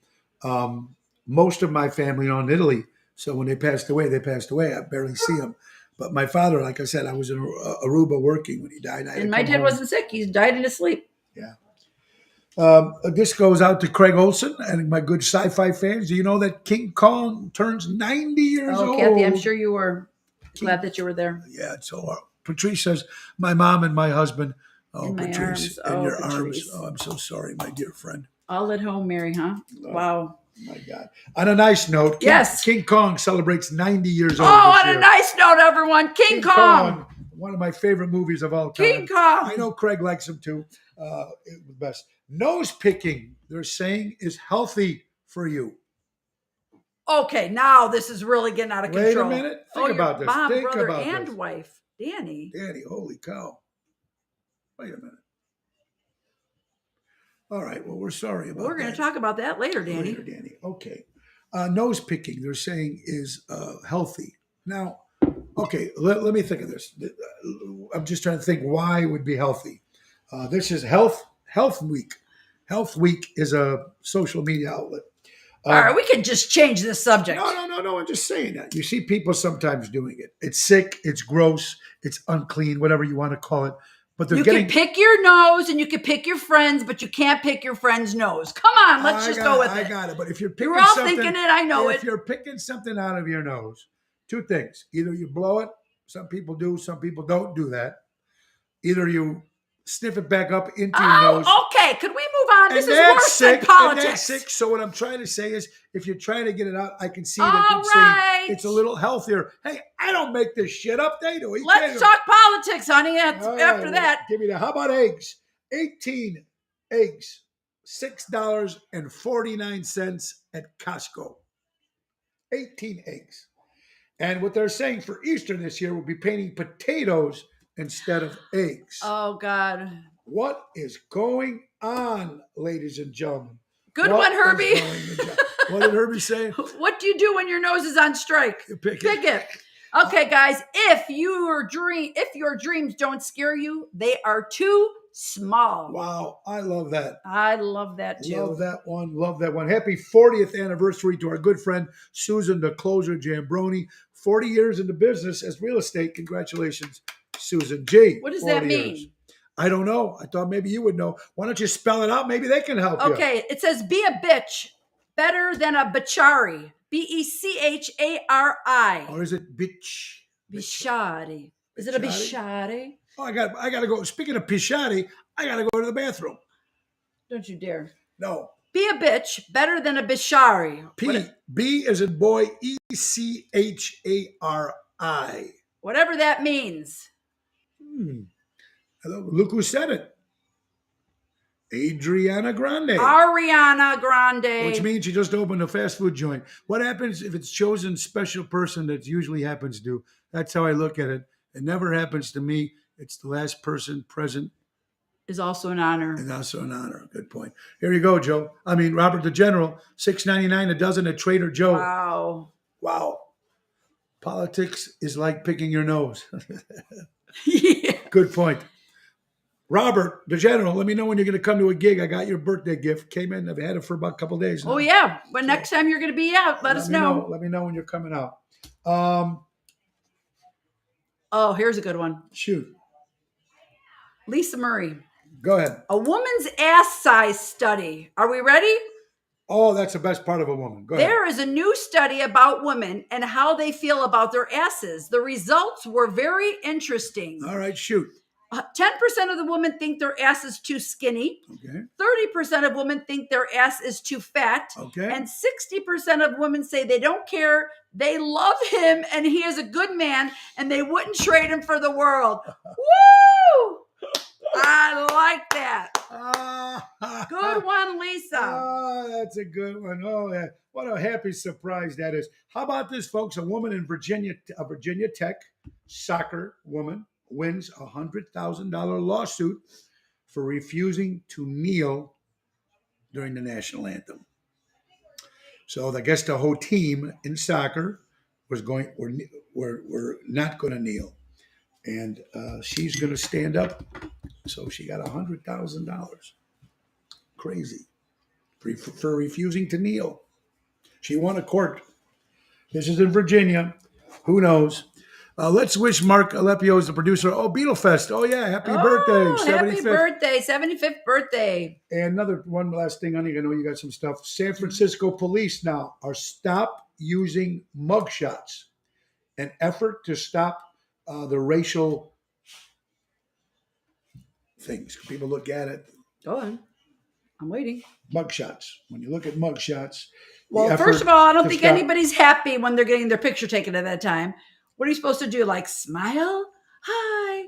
most of my family are in Italy. So when they passed away, they passed away. I barely see them. But my father, like I said, I was in Aruba working when he died. I had to And my come dad home. wasn't sick. He died in his sleep. Yeah. This goes out to Craig Olson and my good sci-fi fans. Do you know that King Kong turns 90 years Oh, old? Kathy, I'm sure you were glad that you were there. Yeah. So Patrice says, my mom and my husband. Oh, In my Patrice, arms. in Oh, your Patrice. arms. Oh, I'm so sorry, my dear friend. All at home, Mary, huh? Wow. My God. On a nice note, Yes. King Kong celebrates 90 years old. Oh, this on year. a nice note, everyone. King Kong. One of my favorite movies of all time. King Kong. I know Craig likes him too. The best. Nose picking, they're saying, is healthy for you. Okay, now this is really getting out of Wait a control. minute. Think your about this. Mom, Think brother, about and this. wife, Danny. Danny, holy cow. Wait a minute. All right. Well, we're sorry about We're going that. to talk about that later, Danny. Later, Danny. Okay. Nose picking, they're saying, is healthy. Now, okay, let me think of this. I'm just trying to think why it would be healthy. This is Health Week. Health Week is a social media outlet. All right, we could just change the subject. No. I'm just saying that. You see people sometimes doing it. It's sick, it's gross, it's unclean, whatever you want to call it. But they're You getting. can pick your nose and you can pick your friends, but you can't pick your friend's nose. Come on, let's just go with it. I got it. But if you're picking You're all something, thinking it. I know if it. you're picking something out of your nose, two things. Either you blow it. Some people do. Some people don't do that. Either you sniff it back up into your nose. Okay. Could we move on? This And is that's worse sick, than politics. And that's sick. So what I'm trying to say is, if you're trying to get it out, I can see All that you're right. saying it's a little healthier. Hey, I don't make this shit up. They do. Let's talk politics, honey. All After right, that. give me that. How about eggs? 18 eggs, $6.49 at Costco. 18 eggs. And what they're saying for Easter this year will be painting potatoes instead of eggs. Oh, God. What is going on, ladies and gentlemen? Good What one, is Herbie. going on? What did Herbie say? What do you do when your nose is on strike? Pick Pick it. Okay, guys. If your dreams don't scare you, they are too small. Wow, I love that. I love that too. Love that one. Love that one. Happy 40th anniversary to our good friend Susan the Closer Jambroni. 40 years in the business as real estate. Congratulations, Susan G. What does that 40 mean? years. I don't know. I thought maybe you would know. Why don't you spell it out? Maybe they can help you. Okay, it says be a bitch better than a bichari. Bechari. Or is it bitch? Bichari. Is it a bichari? Oh, I got to go. Speaking of Pichatti, I got to go to the bathroom. Don't you dare. No. Be a bitch better than a bichari. B as in boy, Echari. Whatever that means. Hello, look who said it. Adriana Grande. Ariana Grande. Which means she just opened a fast food joint. What happens if it's chosen special person that usually happens to? That's how I look at it. It never happens to me. It's the last person present. Is also an honor. And also an honor. Good point. Here you go, Joe. Robert the General, $6.99 a dozen at Trader Joe. Wow. Politics is like picking your nose. Yeah. Good point. Robert the General, let me know when you're going to come to a gig. I got your birthday gift. Came in. I've had it for about a couple of days now. Oh, yeah. But next time you're going to be out, let us know. Let me know when you're coming out. Oh, here's a good one. Shoot. Lisa Murray. Go ahead. A woman's ass size study. Are we ready? Oh, that's the best part of a woman. Go ahead. There is a new study about women and how they feel about their asses. The results were very interesting. All right, shoot. 10% of the women think their ass is too skinny. Okay. 30% of women think their ass is too fat. Okay. And 60% of women say they don't care. They love him and he is a good man and they wouldn't trade him for the world. Woo! I like that. Good one, Lisa. Oh, that's a good one. Oh, yeah. What a happy surprise that is. How about this, folks? A woman in Virginia Tech, soccer woman, wins a $100,000 lawsuit for refusing to kneel during the national anthem. So I guess the whole team in soccer were not going to kneel, and she's going to stand up. So she got $100,000. Crazy for refusing to kneel. She won a court. This is in Virginia. Who knows? Let's wish Mark Alepio, the producer. Oh, Beetlefest. Oh, yeah. Happy birthday. 75th. Happy birthday. 75th birthday. And one last thing, honey. I know you got some stuff. San Francisco police now are stop using mugshots. An effort to stop the racial things. People look at it. Go on. I'm waiting. Mugshots. When you look at mugshots. Well, first of all, I don't think anybody's happy when they're getting their picture taken at that time. What are you supposed to do? Like smile? Hi.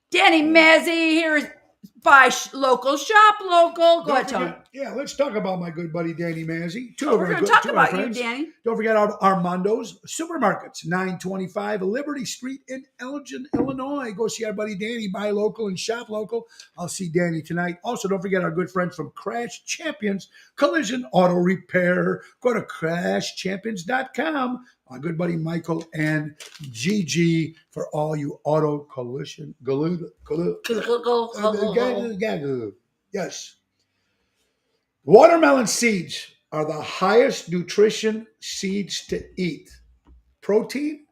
Danny Mazzy, Buy local, shop local. Go ahead, Don't Tony. forget, yeah, let's talk about my good buddy Danny Mazzi. Oh, we're going to talk about you, Danny. Don't forget Armando's Supermarkets, 925 Liberty Street in Elgin, Illinois. Go see our buddy Danny, buy local and shop local. I'll see Danny tonight. Also, don't forget our good friends from Crash Champions Collision Auto Repair. Go to crashchampions.com. My good buddy Michael and Gigi for all you auto collision. Yes. Watermelon seeds are the highest nutrition seeds to eat. Protein,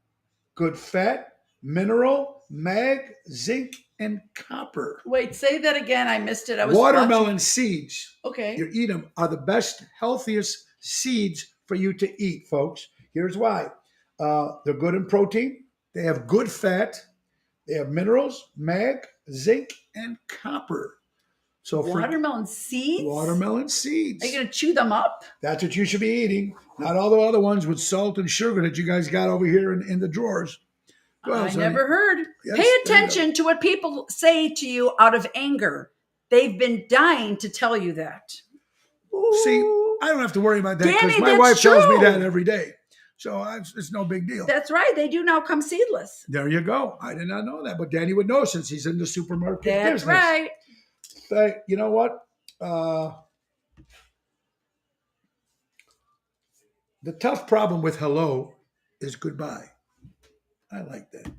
good fat, mineral, mag, zinc, and copper. Wait, say that again. I missed it. I was Watermelon seeds. Okay. You eat them are the best, healthiest seeds for you to eat, folks. Here's why. They're good in protein. They have good fat. They have minerals, mag, zinc, and copper. So watermelon seeds? Watermelon seeds. Are you going to chew them up? That's what you should be eating. Not all the other ones with salt and sugar that you guys got over here in the drawers. I never heard. Yes, pay attention to what people say to you out of anger. They've been dying to tell you that. Ooh. See, I don't have to worry about that because my wife tells me that every day. So it's no big deal. That's right. They do now come seedless. There you go. I did not know that, but Danny would know since he's in the supermarket business. That's right. But you know what? The tough problem with hello is goodbye. I like that.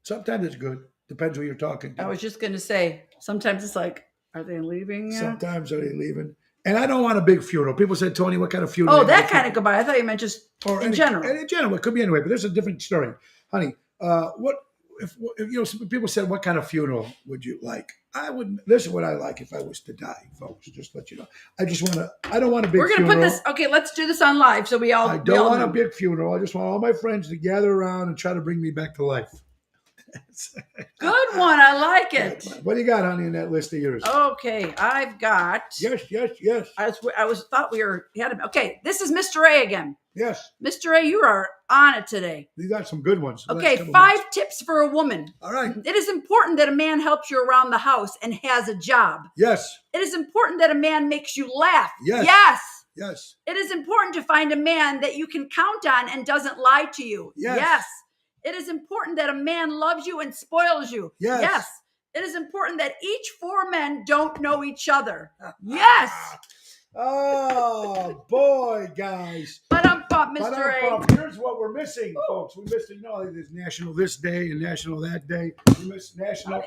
Sometimes it's good. Depends who you're talking to. I was just going to say, sometimes it's like, are they leaving yet? Sometimes are they leaving? And I don't want a big funeral. People said, Tony, what kind of funeral? Oh, that kind of goodbye. I thought you meant just in general. In general, it could be anyway, but there's a different story. Honey, what if you know, some people said, what kind of funeral would you like? I wouldn't. This is what I like if I was to die, folks. Just let you know. I don't want a big funeral. We're going to put this. Okay, let's do this on live so we all. I don't want a big funeral. I just want all my friends to gather around and try to bring me back to life. Good one. I like it. What do you got, honey, in that list of yours? Okay, I've got. Yes. I thought we had him. Okay, this is Mr. A again. Yes. Mr. A, you are on it today. You got some good ones. Okay, 5 tips for a woman. All right. It is important that a man helps you around the house and has a job. Yes. It is important that a man makes you laugh. Yes. Yes. It is important to find a man that you can count on and doesn't lie to you. Yes. It is important that a man loves you and spoils you. Yes. It is important that each 4 men don't know each other. Yes. Oh, boy, guys. But I'm pumped, Mr. A. Here's what we're missing, folks. We missed, there's National this day and National that day. We missed National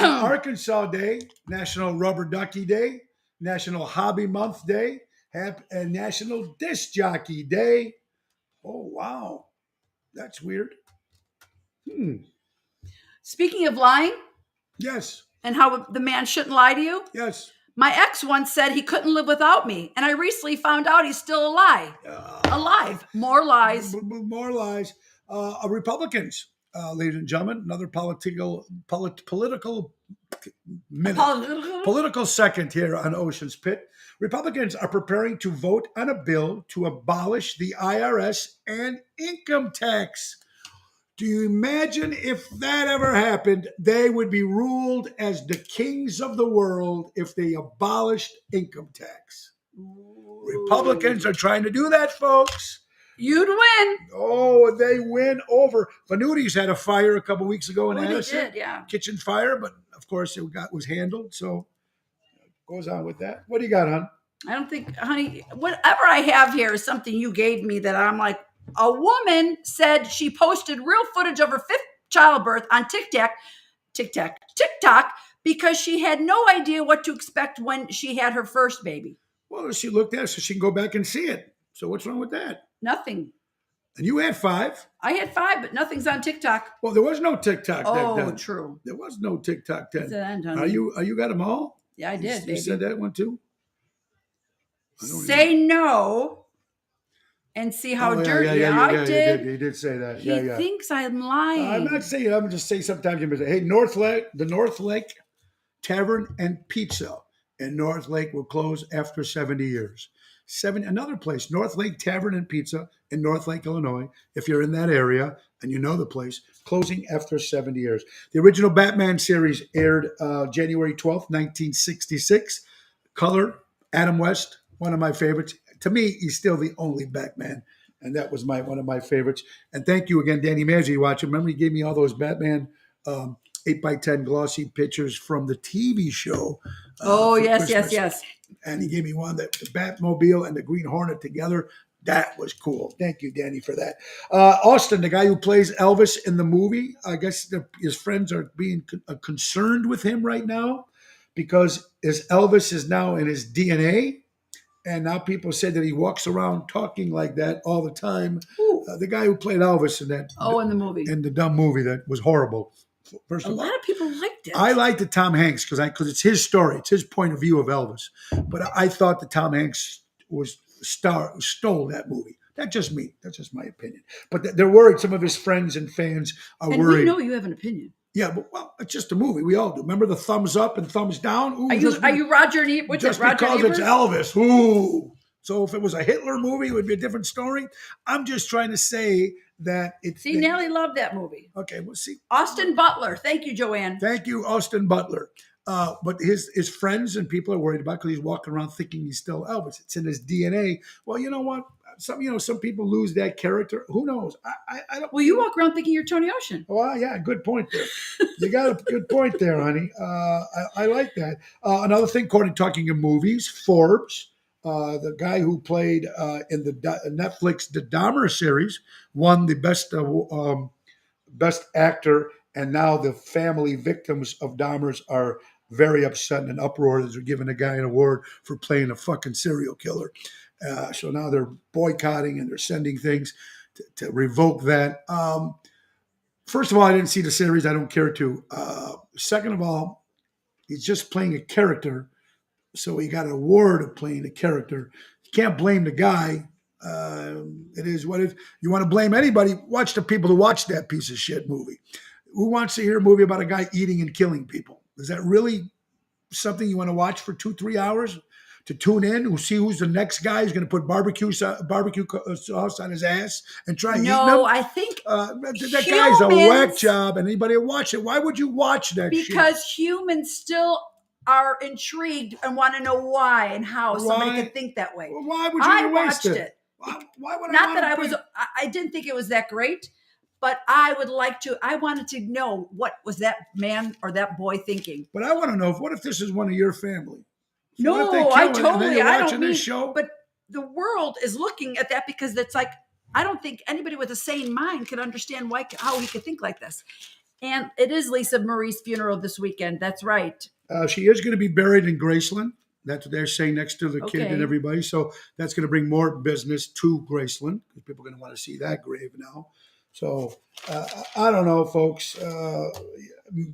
Arkansas Day, National Rubber Ducky Day, National Hobby Month Day, and National Disc Jockey Day. Oh, wow. That's weird. Speaking of lying. Yes. And how the man shouldn't lie to you. Yes. My ex once said he couldn't live without me. And I recently found out he's still alive. More lies. More lies. Republicans, ladies and gentlemen, another political second here on Ocean's Pit. Republicans are preparing to vote on a bill to abolish the IRS and income tax. Do you imagine if that ever happened? They would be ruled as the kings of the world if they abolished income tax. Republicans are trying to do that, folks. You'd win. Oh, they win over. Vanuti's had a fire a couple weeks ago in Addison. Did, yeah. Kitchen fire, but of course it was handled. So goes on with that. What do you got, hon? I don't think, honey, whatever I have here is something you gave me that I'm like, a woman said she posted real footage of her 5th childbirth on TikTok because she had no idea what to expect when she had her first baby. Well, she looked at it so she can go back and see it. So what's wrong with that? Nothing. And you had 5. I had 5, but nothing's on TikTok. Well, there was no TikTok then. Oh, true. There was no TikTok then. Then, are you got them all? Yeah, I did. You said that one too? Say no. And see how dirty I did. He did say that. He thinks I'm lying. I'm not saying. I'm just saying sometimes you say, hey, the North Lake Tavern and Pizza in North Lake will close after 70 years. Another place, North Lake Tavern and Pizza in North Lake, Illinois. If you're in that area and you know the place, closing after 70 years. The original Batman series aired January 12th, 1966. Color, Adam West, one of my favorites. To me, he's still the only Batman, and that was one of my favorites. And thank you again, Danny Mazzi, watching. Remember, he gave me all those Batman 8x10 glossy pictures from the TV show. Oh, for yes, Christmas. yes. And he gave me one that the Batmobile and the Green Hornet together. That was cool. Thank you, Danny, for that. Austin, the guy who plays Elvis in the movie, I guess his friends are being concerned with him right now because his Elvis is now in his DNA. And now people say that he walks around talking like that all the time. The guy who played Elvis in that. In the movie. In the dumb movie that was horrible. First A of all, lot of people liked it. I liked the Tom Hanks because it's his story. It's his point of view of Elvis. But I thought that Tom Hanks stole that movie. That's just me. That's just my opinion. But they're worried. Some of his friends and fans are and worried. we know you have an opinion. Yeah, but it's just a movie. We all do. Remember the thumbs up and thumbs down? Ooh, are you Roger Ebert? What's just it, Roger because Ebert? it's Elvis. Ooh. So if it was a Hitler movie, it would be a different story. I'm just trying to say that it's. See, Nellie loved that movie. Okay, we'll see. Austin Butler. Thank you, Joanne. Thank you, Austin Butler. But his friends and people are worried about because he's walking around thinking he's still Elvis. It's in his DNA. Well, you know what? Some people lose that character. Who knows? I don't. Well, you walk around thinking you're Tony Ocean. Well, yeah, good point there. You got a good point there, honey. I like that. Another thing, talking in movies, Forbes, the guy who played in the Netflix The Dahmer series, won the best actor, and now the family victims of Dahmer's are very upset and in uproar as they're giving a guy an award for playing a fucking serial killer. So now they're boycotting and they're sending things to revoke that. First of all, I didn't see the series. I don't care to. Second of all, he's just playing a character. So he got an award of playing a character. You can't blame the guy. It is what it is. You want to blame anybody, watch the people who watch that piece of shit movie. Who wants to hear a movie about a guy eating and killing people? Is that really something you want to watch for 2-3 hours? To tune in, who see who's the next guy who's going to put barbecue sauce on his ass and try eating him? No, I think that guy's a whack job, and anybody will watch it. Why would you watch that shit? Because humans still are intrigued and want to know why and how somebody could think that way. Well, why would you waste watched it. Why would Not that I didn't think it was that great, but I wanted to know what was that man or that boy thinking. But I want to know, what if this is one of your family? No, I don't mean, show. But the world is looking at that because it's like, I don't think anybody with a sane mind could understand how he could think like this. And it is Lisa Marie's funeral this weekend. That's right. She is going to be buried in Graceland. That's what they're saying, next to the kid and everybody. So that's going to bring more business to Graceland because people are going to want to see that grave now. So I don't know, folks.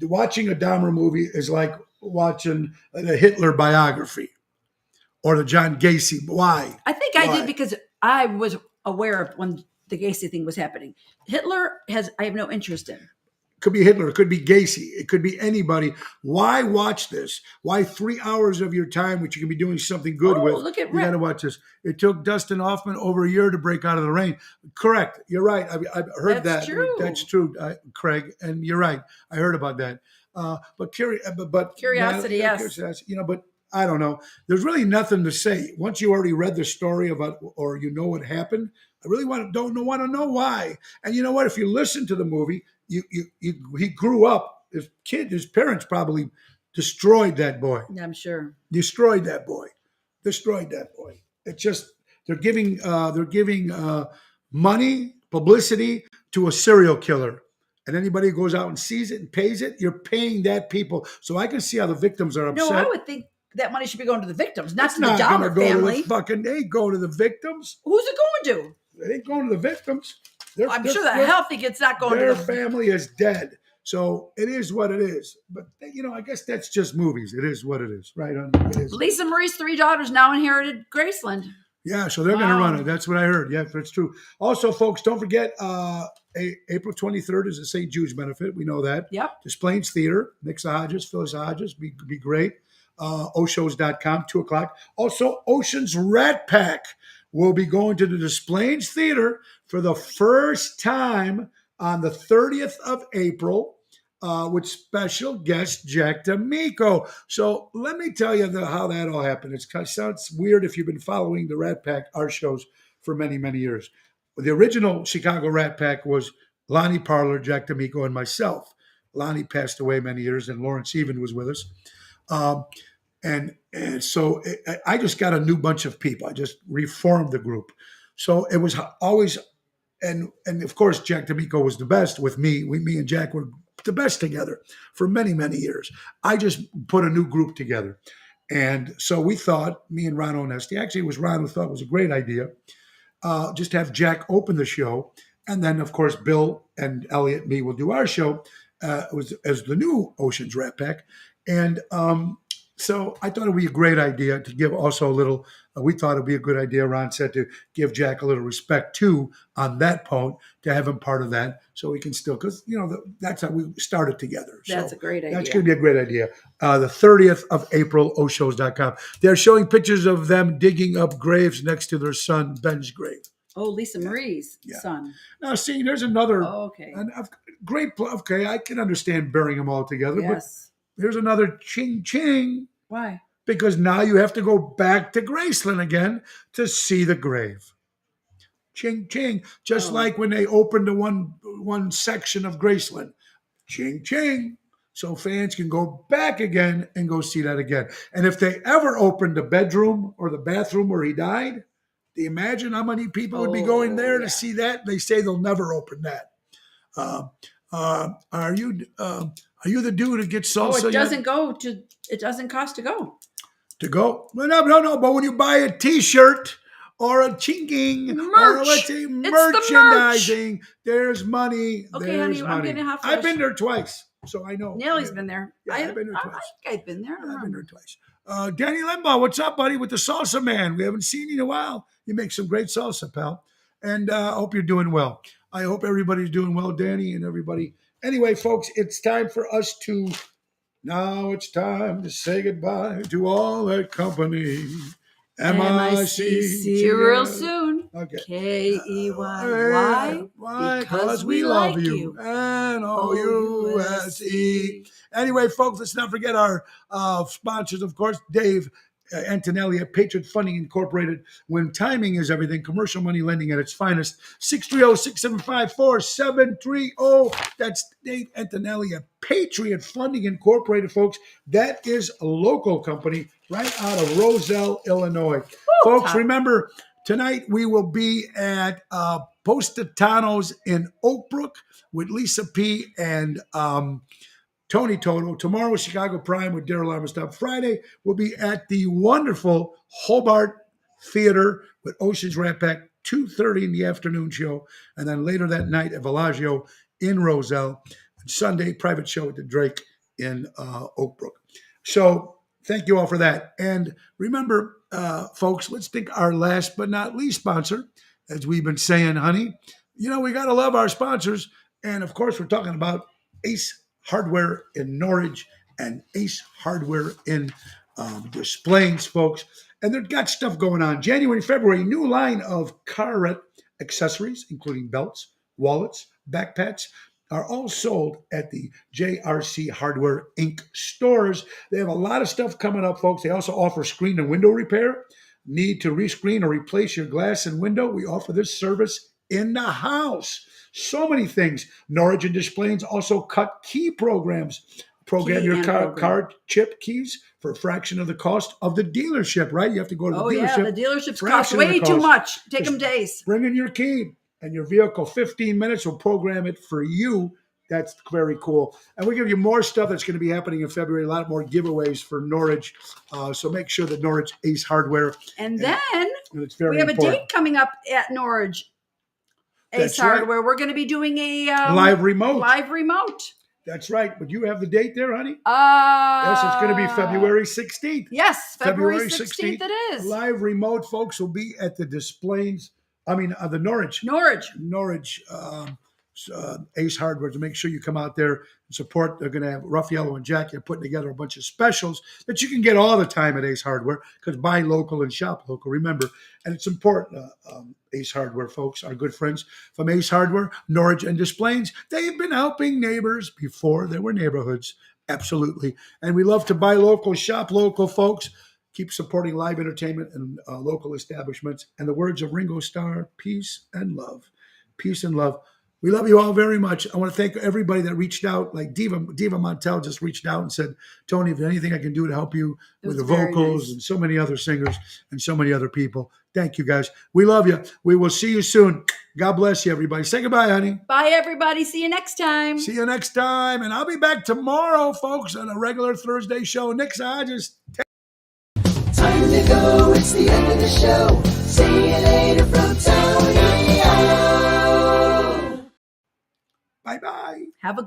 Watching a Dahmer movie is like watching the Hitler biography or the John Gacy. Why? I think I did because I was aware of when the Gacy thing was happening. I have no interest in. Could be Hitler. It could be Gacy. It could be anybody. Why watch this? Why 3 hours of your time, which you can be doing something good with? Look at you got to watch this. It took Dustin Hoffman over a year to break out of the rain. Correct. You're right. I've heard that. True. That's true, Craig. And you're right. I heard about that. But curiosity, yes. Curiosity, but I don't know. There's really nothing to say. Once you already read the story about, or you know what happened, I really want to know why. And you know what? If you listen to the movie, he grew up. His parents probably destroyed that boy. I'm sure. Destroyed that boy. It's just they're giving money, publicity to a serial killer. And anybody who goes out and sees it and pays it, you're paying that people. So I can see how the victims are upset. No, I would think that money should be going to the victims, not to the Dahmer family. They ain't going to the victims. Who's it going to? It ain't going to the victims. I'm sure the healthy kid's not going to their family is dead. So it is what it is. But, I guess that's just movies. It is what it is, right? It is. Lisa Marie's 3 daughters now inherited Graceland. Yeah, so they're going to run it. That's what I heard. Yeah, that's true. Also, folks, don't forget, April 23rd is the St. Jude's benefit. We know that. Yep. Displains Theater, Nick Hodges, Phyllis Hodges, be great. Oshows.com, 2 o'clock. Also, Ocean's Rat Pack will be going to the Displains Theater for the first time on the 30th of April with special guest Jack D'Amico. So let me tell you how that all happened. It sounds weird if you've been following the Rat Pack, our shows, for many, many years. The original Chicago Rat Pack was Lonnie Parler, Jack D'Amico, and myself. Lonnie passed away many years, and Lawrence Even was with us. And so I just got a new bunch of people. I just reformed the group. So it was always, and of course, Jack D'Amico was the best with me. Me and Jack were the best together for many, many years. I just put a new group together. And so we thought, me and Ron Onesti, actually it was Ron who thought it was a great idea, just have Jack open the show. And then, of course, Bill and Elliot, me will do our show as the new Oceans Rat Pack. And so I thought it would be a great idea to give also a little, we thought it would be a good idea, Ron said, to give Jack a little respect too on that point, to have him part of that so we can still, because, that's how we started together. That's a great idea. That's going to be a great idea. The 30th of April, oshows.com. They're showing pictures of them digging up graves next to their son, Ben's grave. Oh, Lisa Marie's son. Now, see, there's another okay. Great. Okay, I can understand burying them all together, Yes. but here's another ching. Why? Because now you have to go back to Graceland again to see the grave. Ching. Just like when they opened the one section of Graceland. Ching. So fans can go back again and go see that again. And if they ever opened the bedroom or the bathroom where he died, do you imagine how many people would be going there to see that? They say they'll never open that. Are you the dude who gets salsa? It doesn't cost to go. To go? Well, no. But when you buy a T-shirt or a chinging or let's say merchandising, there's money. Okay, there's honey, money. I'm getting a hot flash. I've been there twice, so I know. Nelly's been there. Yeah, I've been there twice. I think I've been there. I've been there twice. Danny Limbaugh, what's up, buddy? With the salsa man, we haven't seen you in a while. You make some great salsa, pal, and I hope you're doing well. I hope everybody's doing well, Danny, and everybody. Anyway, folks, it's time for us to. Now it's time to say goodbye to all that company. MIC. See you real soon. Okay. KEYY. Why? Because we love you. NOUSE. Anyway, folks, let's not forget our sponsors, of course, Dave Antonelli at Patriot Funding Incorporated. When timing is everything, commercial money lending at its finest. 630-675-4730. That's Dave Antonelli at Patriot Funding Incorporated, folks. That is a local company right out of Roselle, Illinois. Folks, remember, tonight we will be at Positano's in Oak Brook with Lisa P. and Tony Toto. Tomorrow, Chicago Prime with Daryl Armstrong. Friday, we'll be at the wonderful Hobart Theater with Oceans Rat Pack, 2:30 in the afternoon show. And then later that night at Villaggio in Roselle. And Sunday, private show at the Drake in Oak Brook. So thank you all for that. And remember, folks, let's think our last but not least sponsor. As we've been saying, honey, we got to love our sponsors. And of course, we're talking about Ace Hardware in Norridge and Ace Hardware in Des Plaines, folks. And they've got stuff going on. January, February, new line of Carrette accessories, including belts, wallets, backpacks, are all sold at the JRC Hardware Inc. stores. They have a lot of stuff coming up, folks. They also offer screen and window repair. Need to rescreen or replace your glass and window? We offer this service in the house. So many things. Norridge and Des Plaines also cut key programs. Program your car chip keys for a fraction of the cost of the dealership, right? You have to go to the dealership. Oh, yeah, the dealerships cost way too much. Take them days. Bring in your key and your vehicle. 15 minutes will program it for you. That's very cool. And we give you more stuff that's going to be happening in February, a lot more giveaways for Norridge. So make sure that Norridge Ace Hardware. And then it's very we have important. a date coming up at Norridge Ace Hardware. We're going to be doing a live remote. That's right. But you have the date there, honey? Yes, it's going to be February 16th. Yes, February 16th it is. Live remote, folks, will be at the Des Plaines. The Norridge. Norridge. Ace Hardware, to make sure you come out there and support. They're going to have Raffaello and Jackie are putting together a bunch of specials that you can get all the time at Ace Hardware, because buy local and shop local, remember. And it's important, Ace Hardware folks, our good friends from Ace Hardware, Norwich and Des Plaines, they've been helping neighbors before there were neighborhoods. Absolutely. And we love to buy local, shop local, folks. Keep supporting live entertainment and local establishments. And the words of Ringo Starr, peace and love. Peace and love. We love you all very much. I want to thank everybody that reached out. Like Diva Montel just reached out and said, Tony, if there's anything I can do to help you with the vocals, nice. and so many other singers and so many other people. Thank you, guys. We love you. We will see you soon. God bless you, everybody. Say goodbye, honey. Bye, everybody. See you next time. See you next time. And I'll be back tomorrow, folks, on a regular Thursday show. Nick Sages. Time to go, it's the end of the show. See you later.